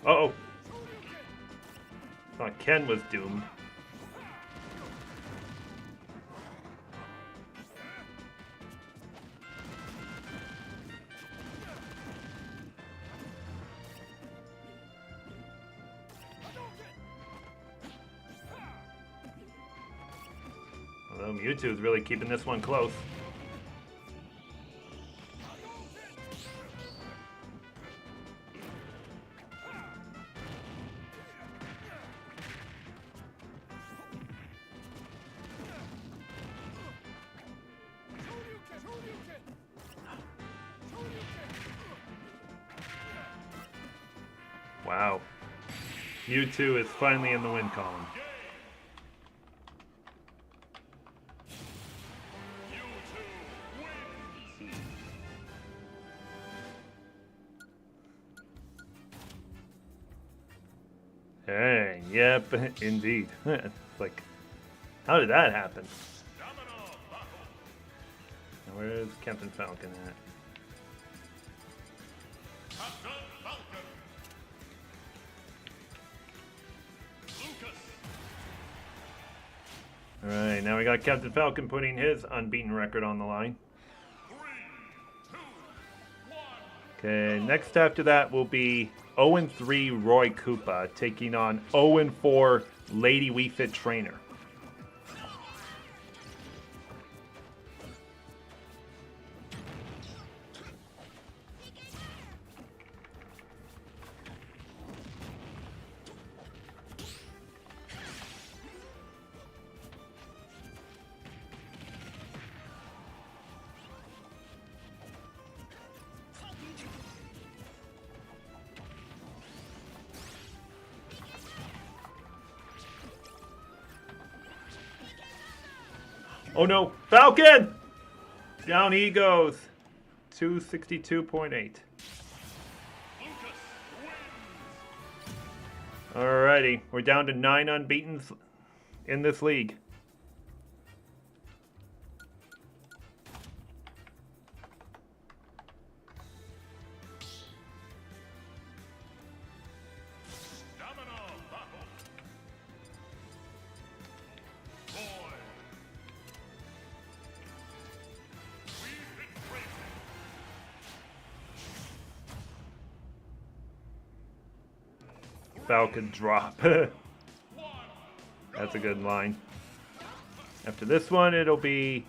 Uh-oh. Thought Ken was doomed. Although Mewtwo is really keeping this one close. Wow. Mewtwo is finally in the win column. Hey, yep, indeed. It's like, how did that happen? Now, where's Captain Falcon at? Alright, now we got Captain Falcon putting his unbeaten record on the line. Okay, next after that will be 0-3 Roy Koopa taking on 0-4 Lady Wii Fit Trainer. Oh no, Falcon! Down he goes. 262.8. Alrighty, we're down to 9 unbeaten in this league. Domino battle. Boy. We've been racing. Falcon drop. That's a good line. After this one, it'll be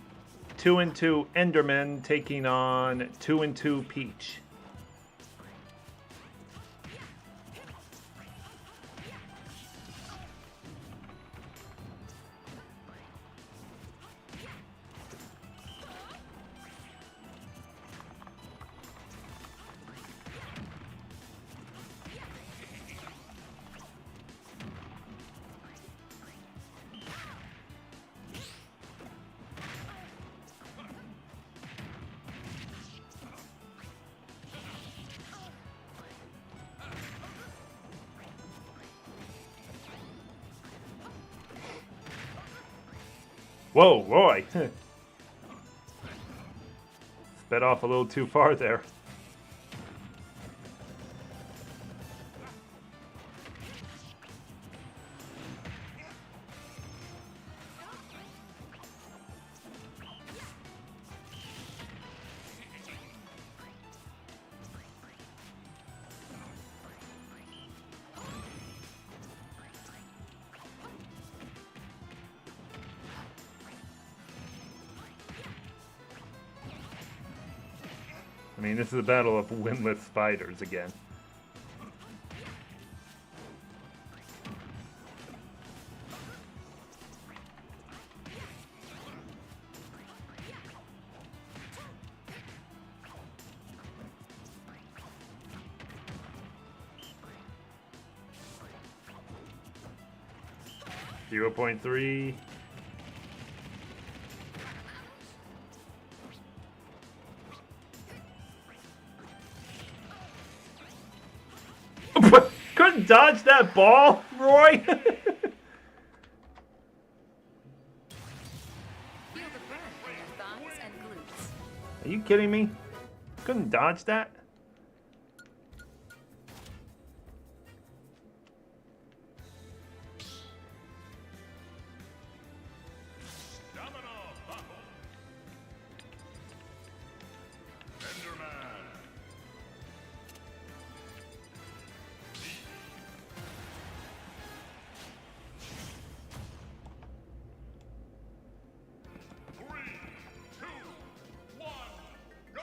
2-2 Enderman taking on 2-2 Peach. Whoa, Roy! Sped off a little too far there. I mean, this is a battle of winless fighters again. .3. Couldn't dodge that ball, Roy. Feel the burn in your thighs and glutes. Are you kidding me? Couldn't dodge that? Domino battle. Enderman.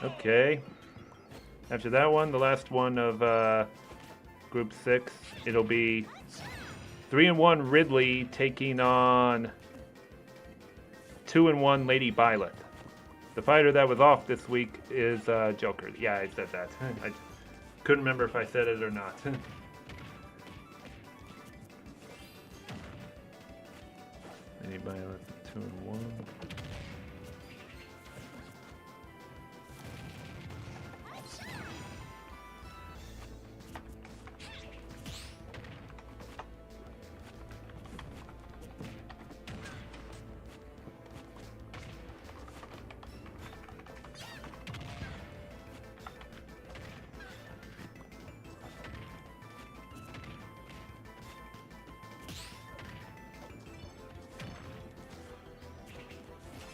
Okay. After that one, the last one of Group 6, it'll be 3-1 Ridley taking on 2-1 Lady Violet. The fighter that was off this week is Joker. Yeah, I said that. I couldn't remember if I said it or not. Lady Violet, 2-1.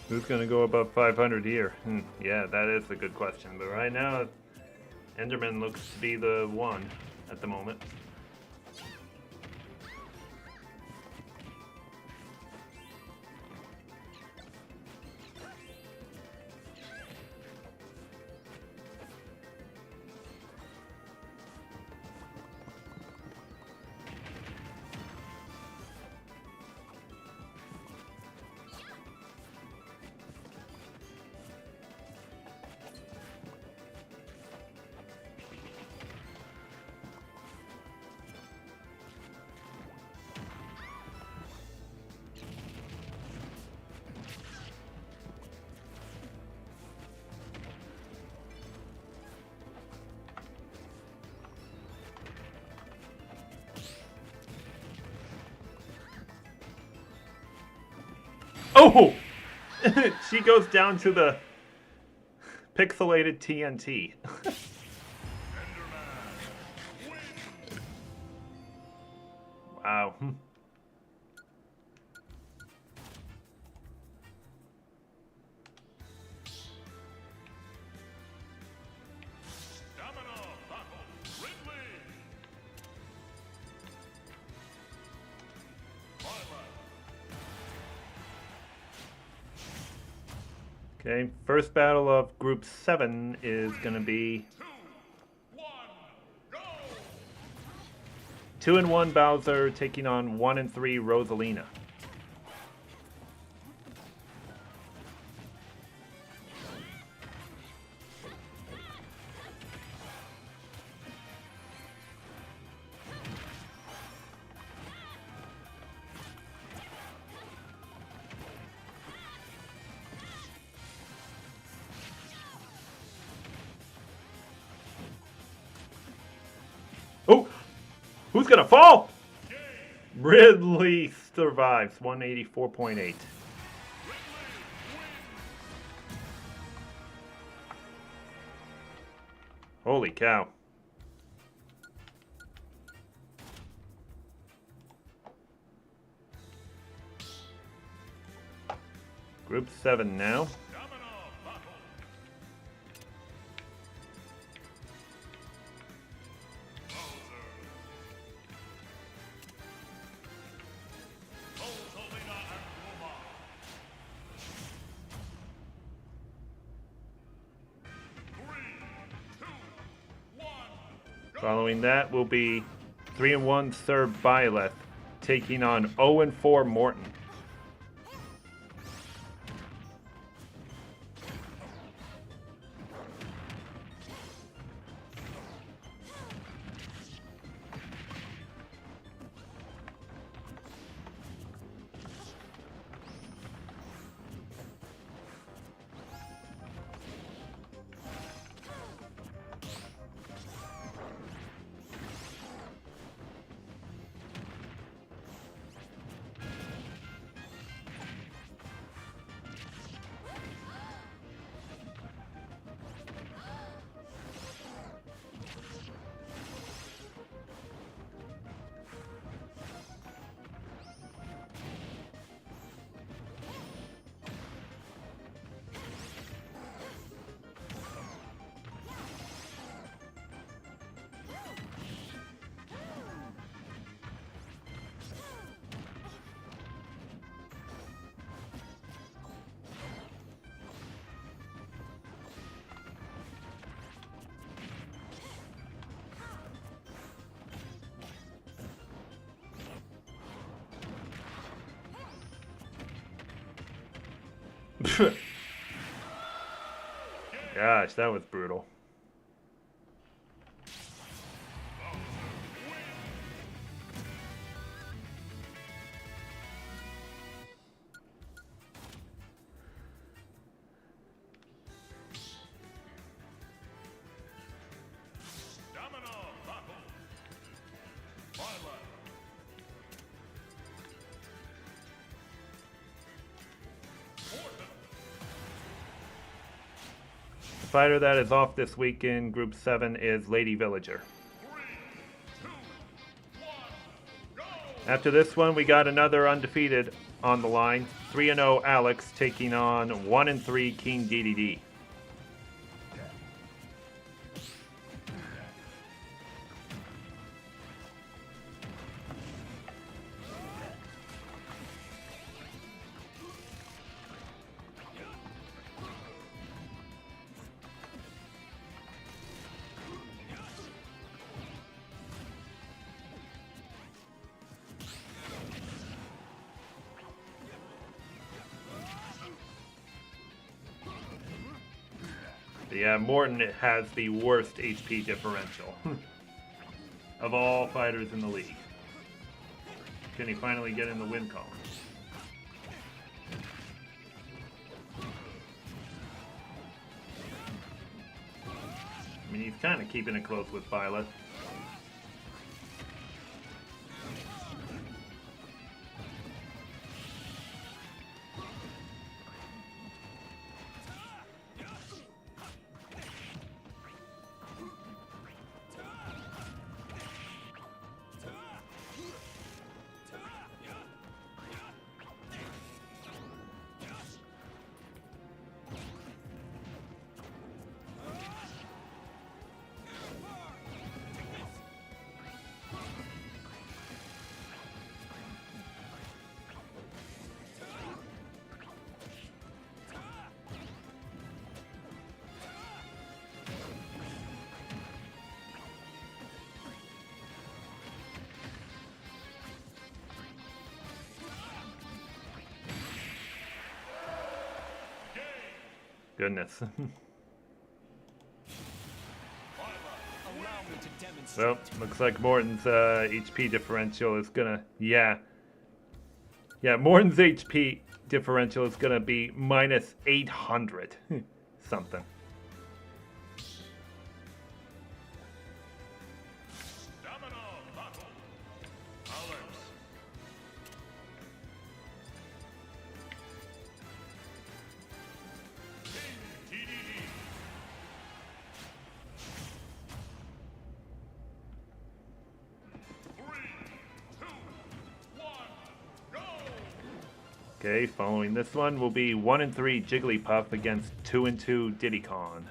Who's going to go above 500 here? Yeah, that is a good question. But right now, Enderman looks to be the one at the moment. Oh! She goes down to the pixelated TNT. Wow. Stamina battle. Ridley. Violet. Okay, first battle of Group 7 is going to be 2, 1, go! 2-1 Bowser taking on 1-3 Rosalina. Oh! Who's gonna fall? Ridley survives, 184.8. Holy cow. Group 7 now. Stamina battle. Bowser. Rosalina and Roma. 3, 2, 1, go! Following that will be 3-1 Sir Byleth taking on 0-4 Morton. Gosh, that was brutal. Stamina battle. Violet. Morton. The fighter that is off this week in Group 7 is Lady Villager. 3, 2, 1, go! After this one, we got another undefeated on the line. 3-0 Alex taking on 1-3 King DDD. Yeah, Morton has the worst HP differential of all fighters in the league. Can he finally get in the win column? I mean, he's kind of keeping it close with Violet. Goodness. Allow me to demonstrate. Well, looks like Morton's HP differential is gonna, yeah, Morton's HP differential is gonna be minus 800 something. Stamina battle. Alex. King TDD. Three, two, one, go! Okay, following this one will be 1 and 3 Jigglypuff against 2 and 2 Diddy Kong.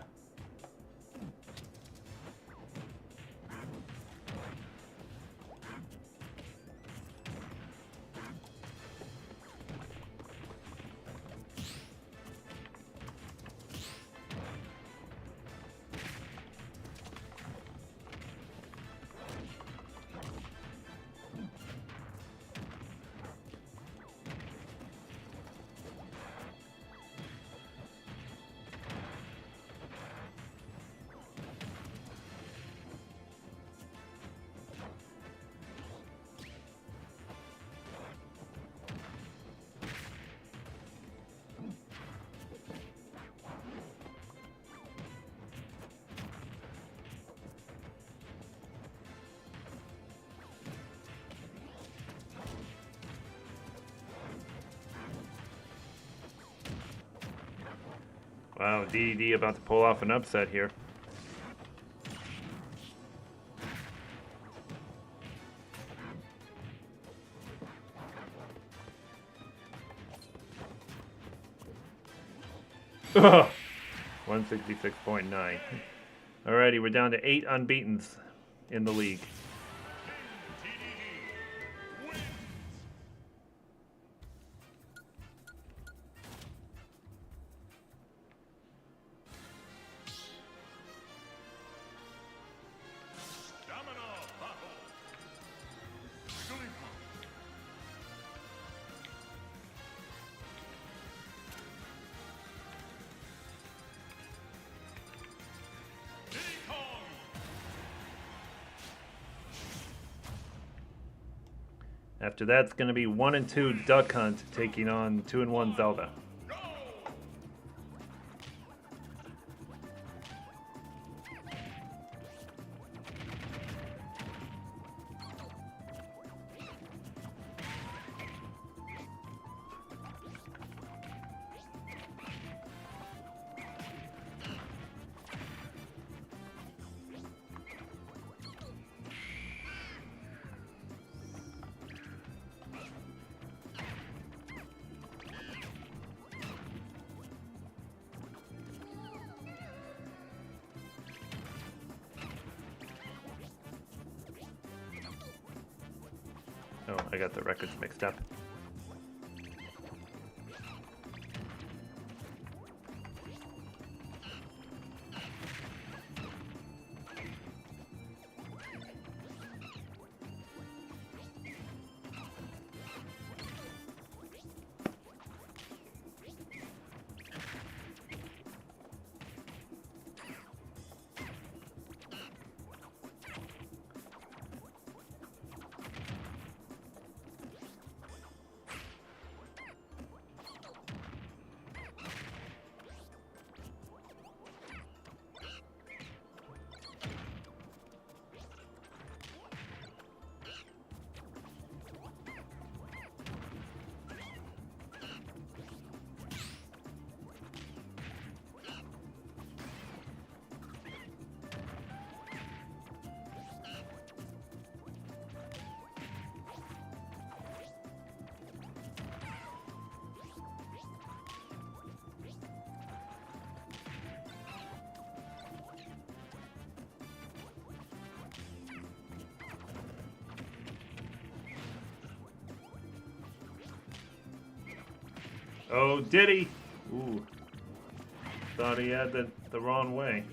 Wow, DD about to pull off an upset here. Ugh. 166.9. Alrighty, we're down to 8 unbeatens in the league. Stamina battle. Jigglypuff. Diddy Kong. After that, it's going to be 1 and 2 Duck Hunt taking on 2 and 1 Zelda. Go! Oh, I got the records mixed up. Oh, Diddy! Ooh. Thought he had the wrong way.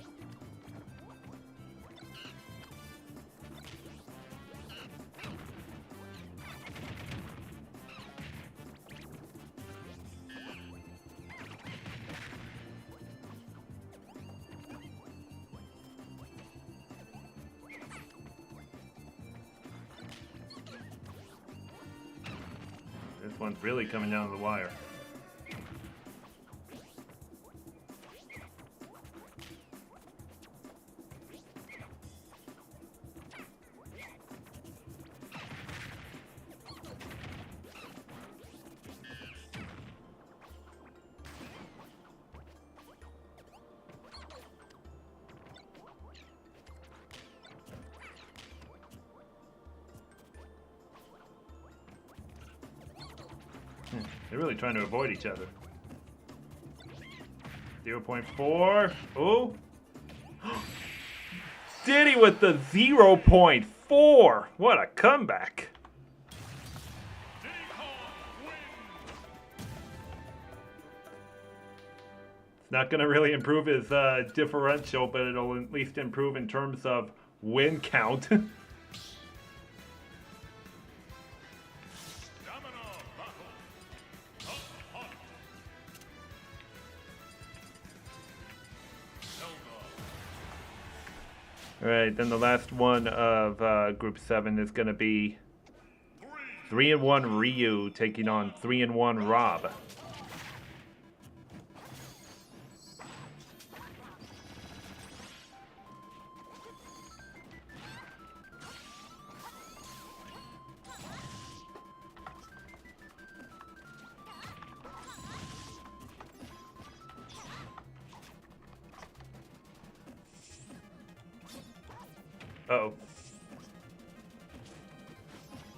This one's really coming down to the wire. They're really trying to avoid each other. 0.4. Oh! Diddy with the 0.4! What a comeback! It's not going to really improve his differential, but it'll at least improve in terms of win count. Alright, then the last one of Group 7 is going to be 3-1 Ryu taking on 3-1 Rob. Uh-oh.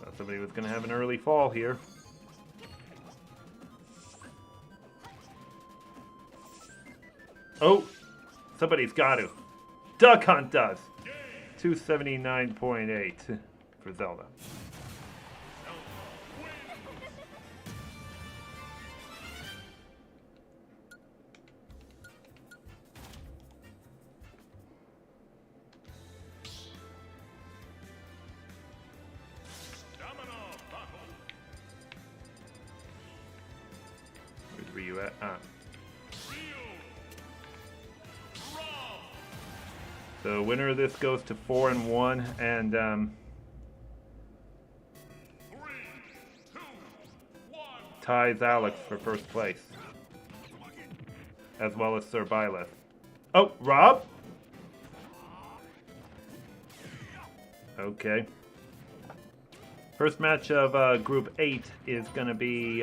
Thought somebody was going to have an early fall here. Oh! Somebody's got to. Duck Hunt does! 279.8 for Zelda. Where's Ryu at? Ah. So winner of this goes to 4-1 and 3, 2, 1. ties Alex for first place. As well as Sir Byleth. Oh, Rob? Okay. First match of Group 8 is going to be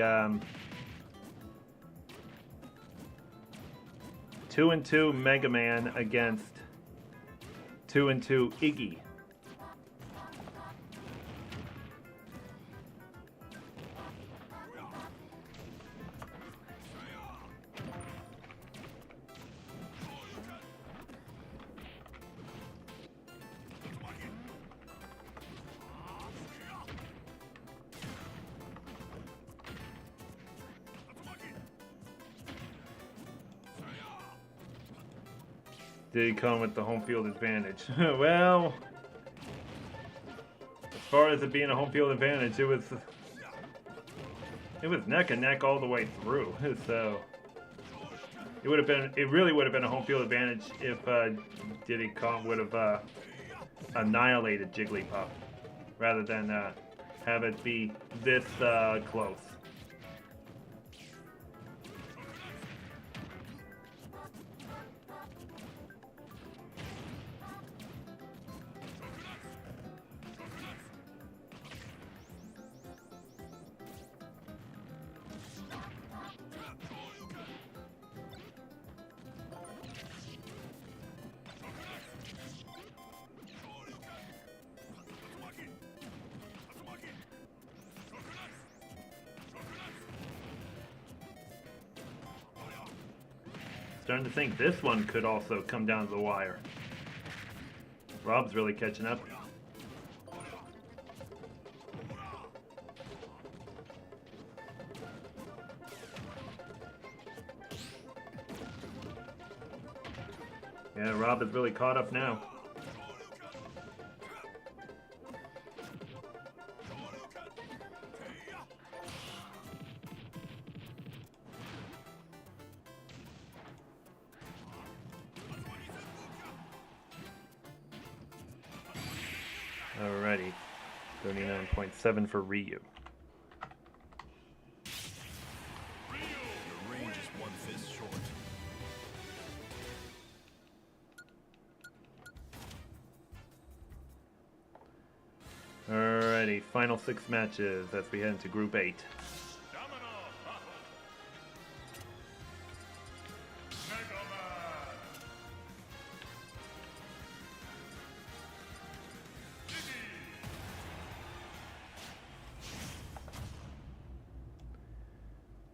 2-2 Mega Man against 2-2 Iggy. Did he come with the home field advantage? Well, as far as it being a home field advantage, it was neck and neck all the way through. So it really would have been a home field advantage if Diddy Kong would have annihilated Jigglypuff, rather than have it be this close. Starting to think this one could also come down to the wire. Rob's really catching up. Yeah, Rob is really caught up now. Alrighty, 39.7 for Ryu. Alrighty, final 6 matches as we head into Group 8. Domino battle. Mega Man.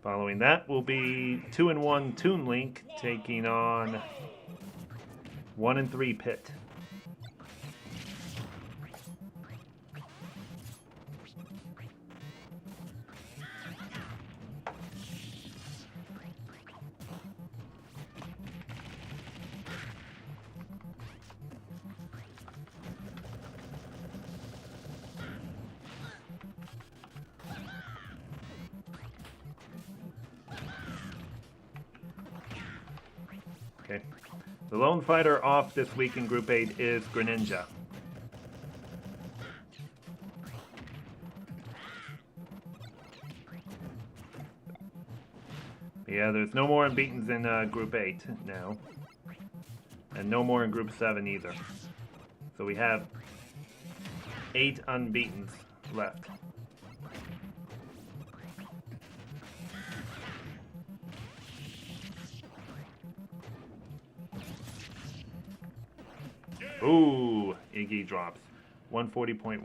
Following that will be 2-1 Toon Link taking on 1-3 Pit. Okay. The lone fighter off this week in Group 8 is Greninja. Yeah, there's no more unbeatens in Group 8 now. And no more in Group 7 either. So we have 8 unbeatens left. Ooh, Iggy drops. 140.1.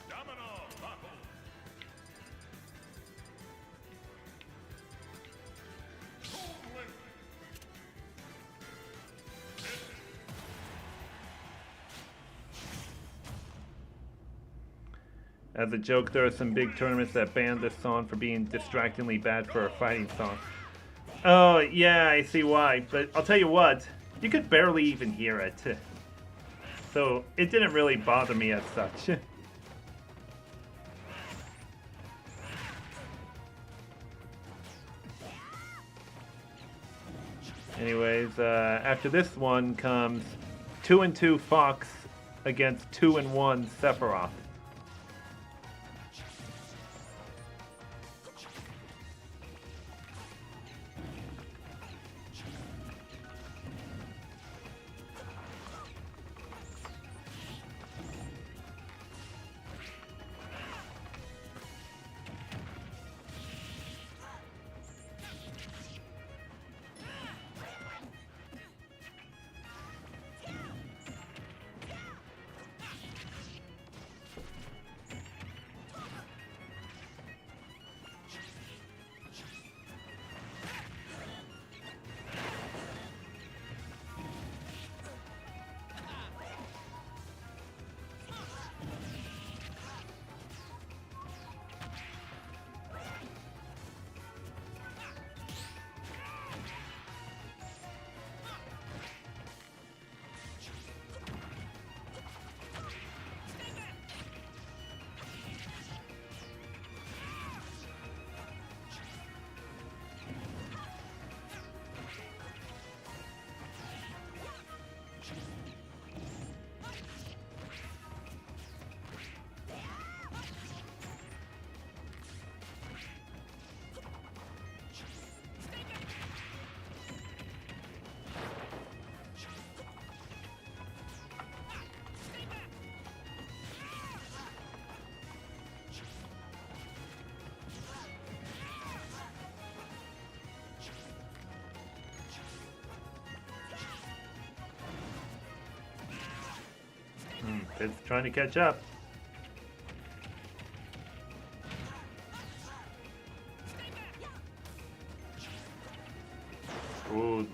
Domino battle. Toon Link. As a joke, there are some big tournaments that banned this song for being distractingly bad for a fighting song. Oh, yeah, I see why. But I'll tell you what, you could barely even hear it. So it didn't really bother me as such. Anyways, after this one comes 2-2 Fox against 2-1 Sephiroth. It's trying to catch up. Ooh,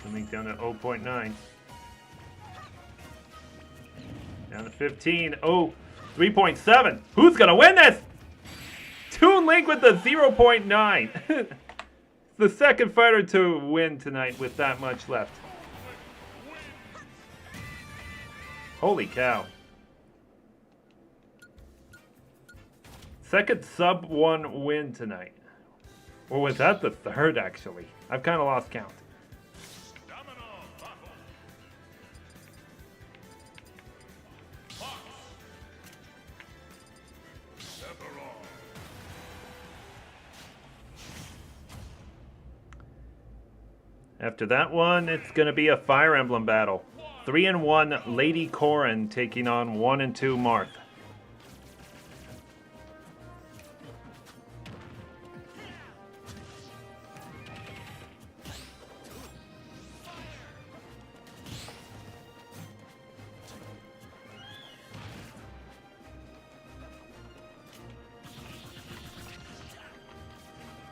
coming down to 0.9. Down to 15. Oh, 3.7. Who's gonna win this? Toon Link with the 0.9. The second fighter to win tonight with that much left. Holy cow. Second sub-1 win tonight. Or was that the third, actually? I've kind of lost count. Domino battle. Fox. After that one, it's going to be a Fire Emblem battle. 3-1 Lady Corrin taking on 1-2 Marth.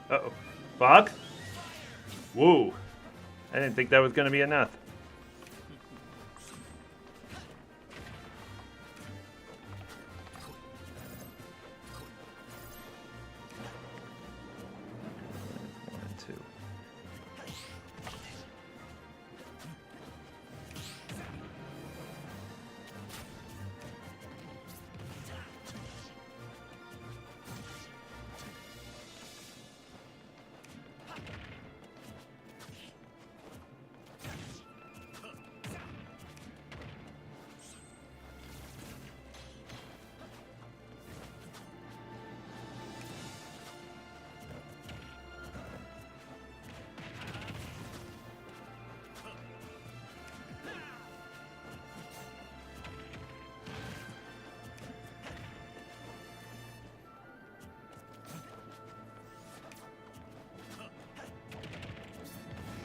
Uh-oh. Fox? Woo. I didn't think that was going to be enough. One and two.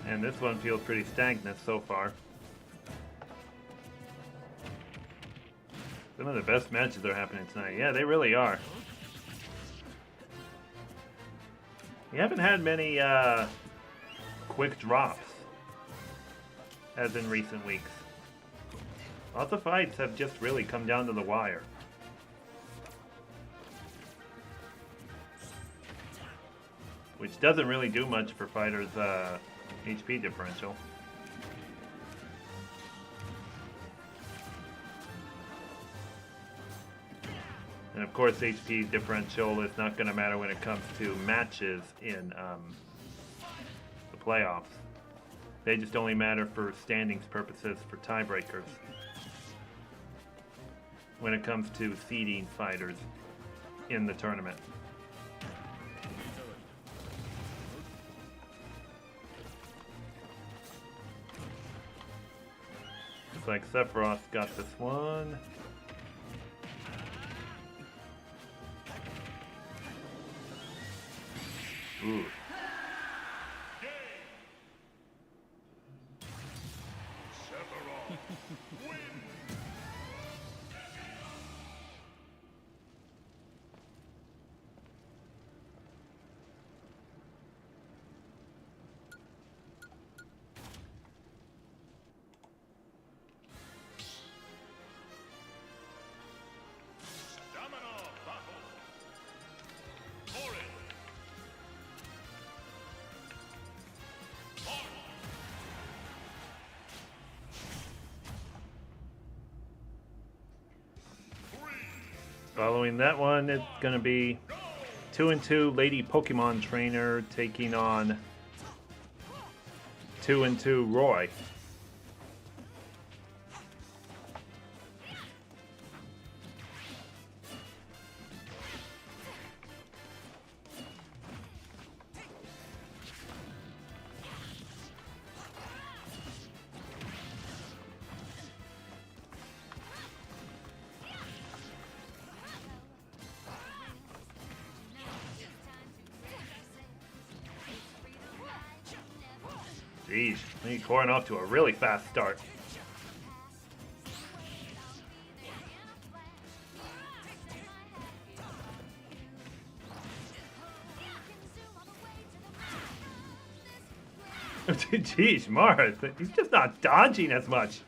And this one feels pretty stagnant so far. Some of the best matches are happening tonight. Yeah, they really are. We haven't had many quick drops, as in recent weeks. Lots of fights have just really come down to the wire. Which doesn't really do much for fighters' HP differential. And of course, HP differential is not going to matter when it comes to matches in the playoffs. They just only matter for standings purposes for tiebreakers. When it comes to seeding fighters in the tournament. Looks like Sephiroth got this one. Ooh. Sephiroth win. Stamina battle. For it. Following that one, it's going to be 2-2 Lady Pokemon Trainer taking on 2-2 Roy. Jeez, Lady Corrin off to a really fast start. Jeez, Marth, he's just not dodging as much.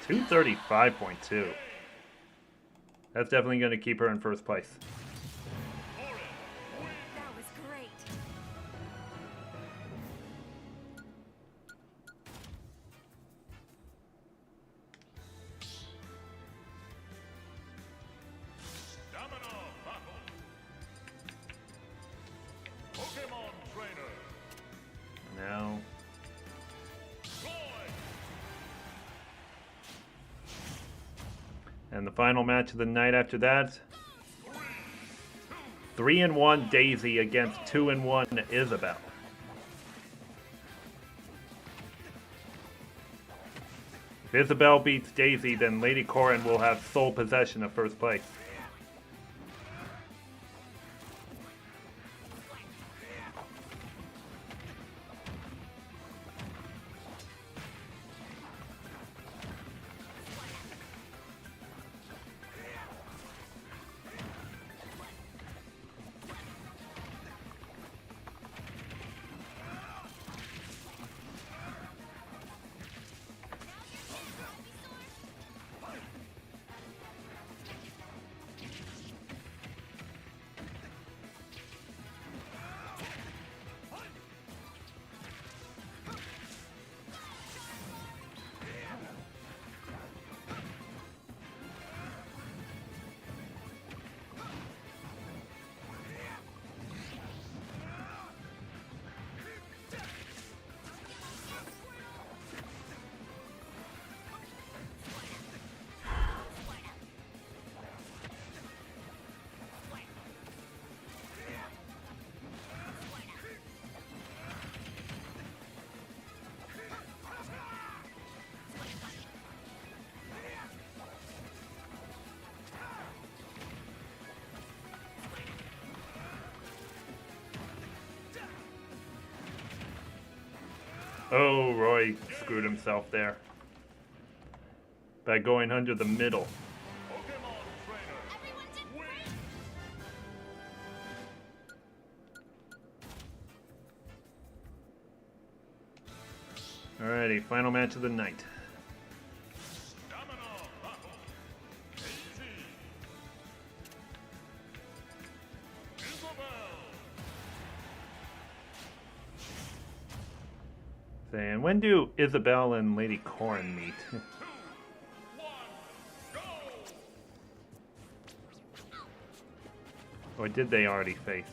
$235.2. That's definitely going to keep her in first place. That was great. And the final match of the night after that, 3-1 Daisy against 2-1 Isabel. If Isabel beats Daisy, then Lady Corrin will have sole possession of first place. Oh, Roy screwed himself there by going under the middle. Pokemon Trainer. Win. Alrighty, final match of the night. Stamina battle. AG. Isabel. Saying, when do Isabel and Lady Corrin meet? 2, 1, go! Or did they already face?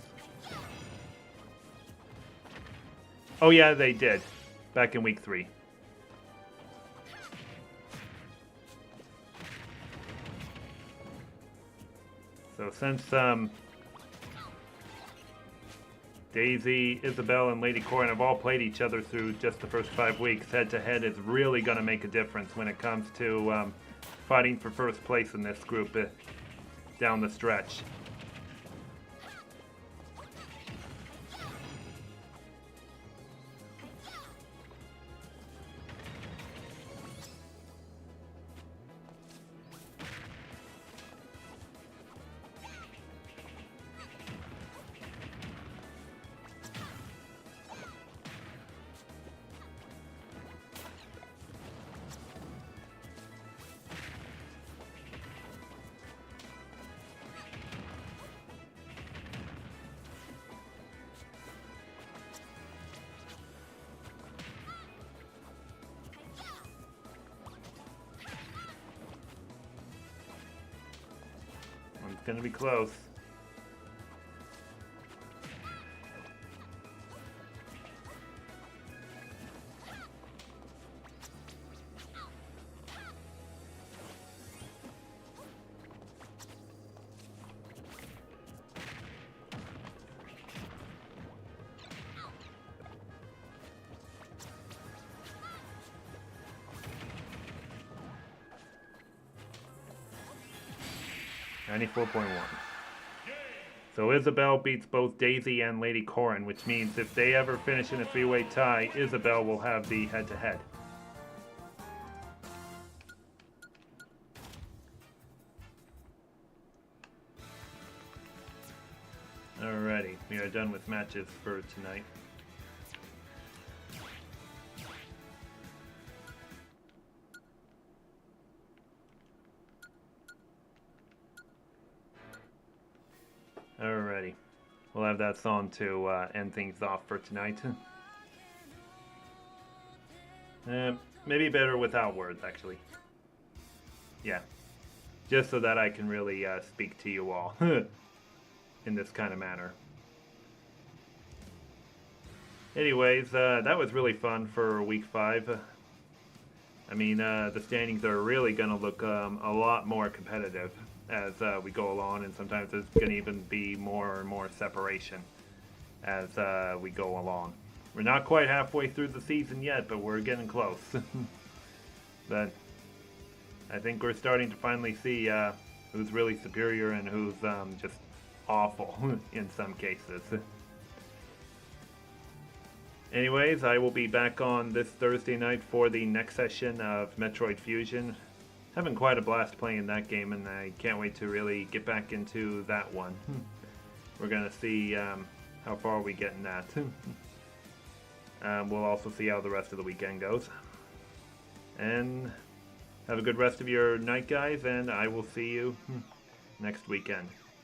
Oh yeah, they did. Back in week 3. So since Daisy, Isabel, and Lady Corrin have all played each other through just the first 5 weeks, head-to-head is really going to make a difference when it comes to fighting for first place in this group down the stretch. It's going to be close. $94.1. So Isabel beats both Daisy and Lady Corrin, which means if they ever finish in a 3-way tie, Isabel will have the head-to-head. Alrighty, we are done with matches for tonight. Alrighty, we'll have that song to end things off for tonight. Maybe better without words, actually. Yeah, just so that I can really speak to you all in this kind of manner. Anyways, that was really fun for week 5. I mean, the standings are really going to look a lot more competitive as we go along, and sometimes there's going to even be more and more separation as we go along. We're not quite halfway through the season yet, but we're getting close. But I think we're starting to finally see who's really superior and who's just awful in some cases. Anyways, I will be back on this Thursday night for the next session of Metroid Fusion. Having quite a blast playing that game, and I can't wait to really get back into that one. We're going to see how far we get in that. We'll also see how the rest of the weekend goes. And have a good rest of your night, guys, and I will see you next weekend.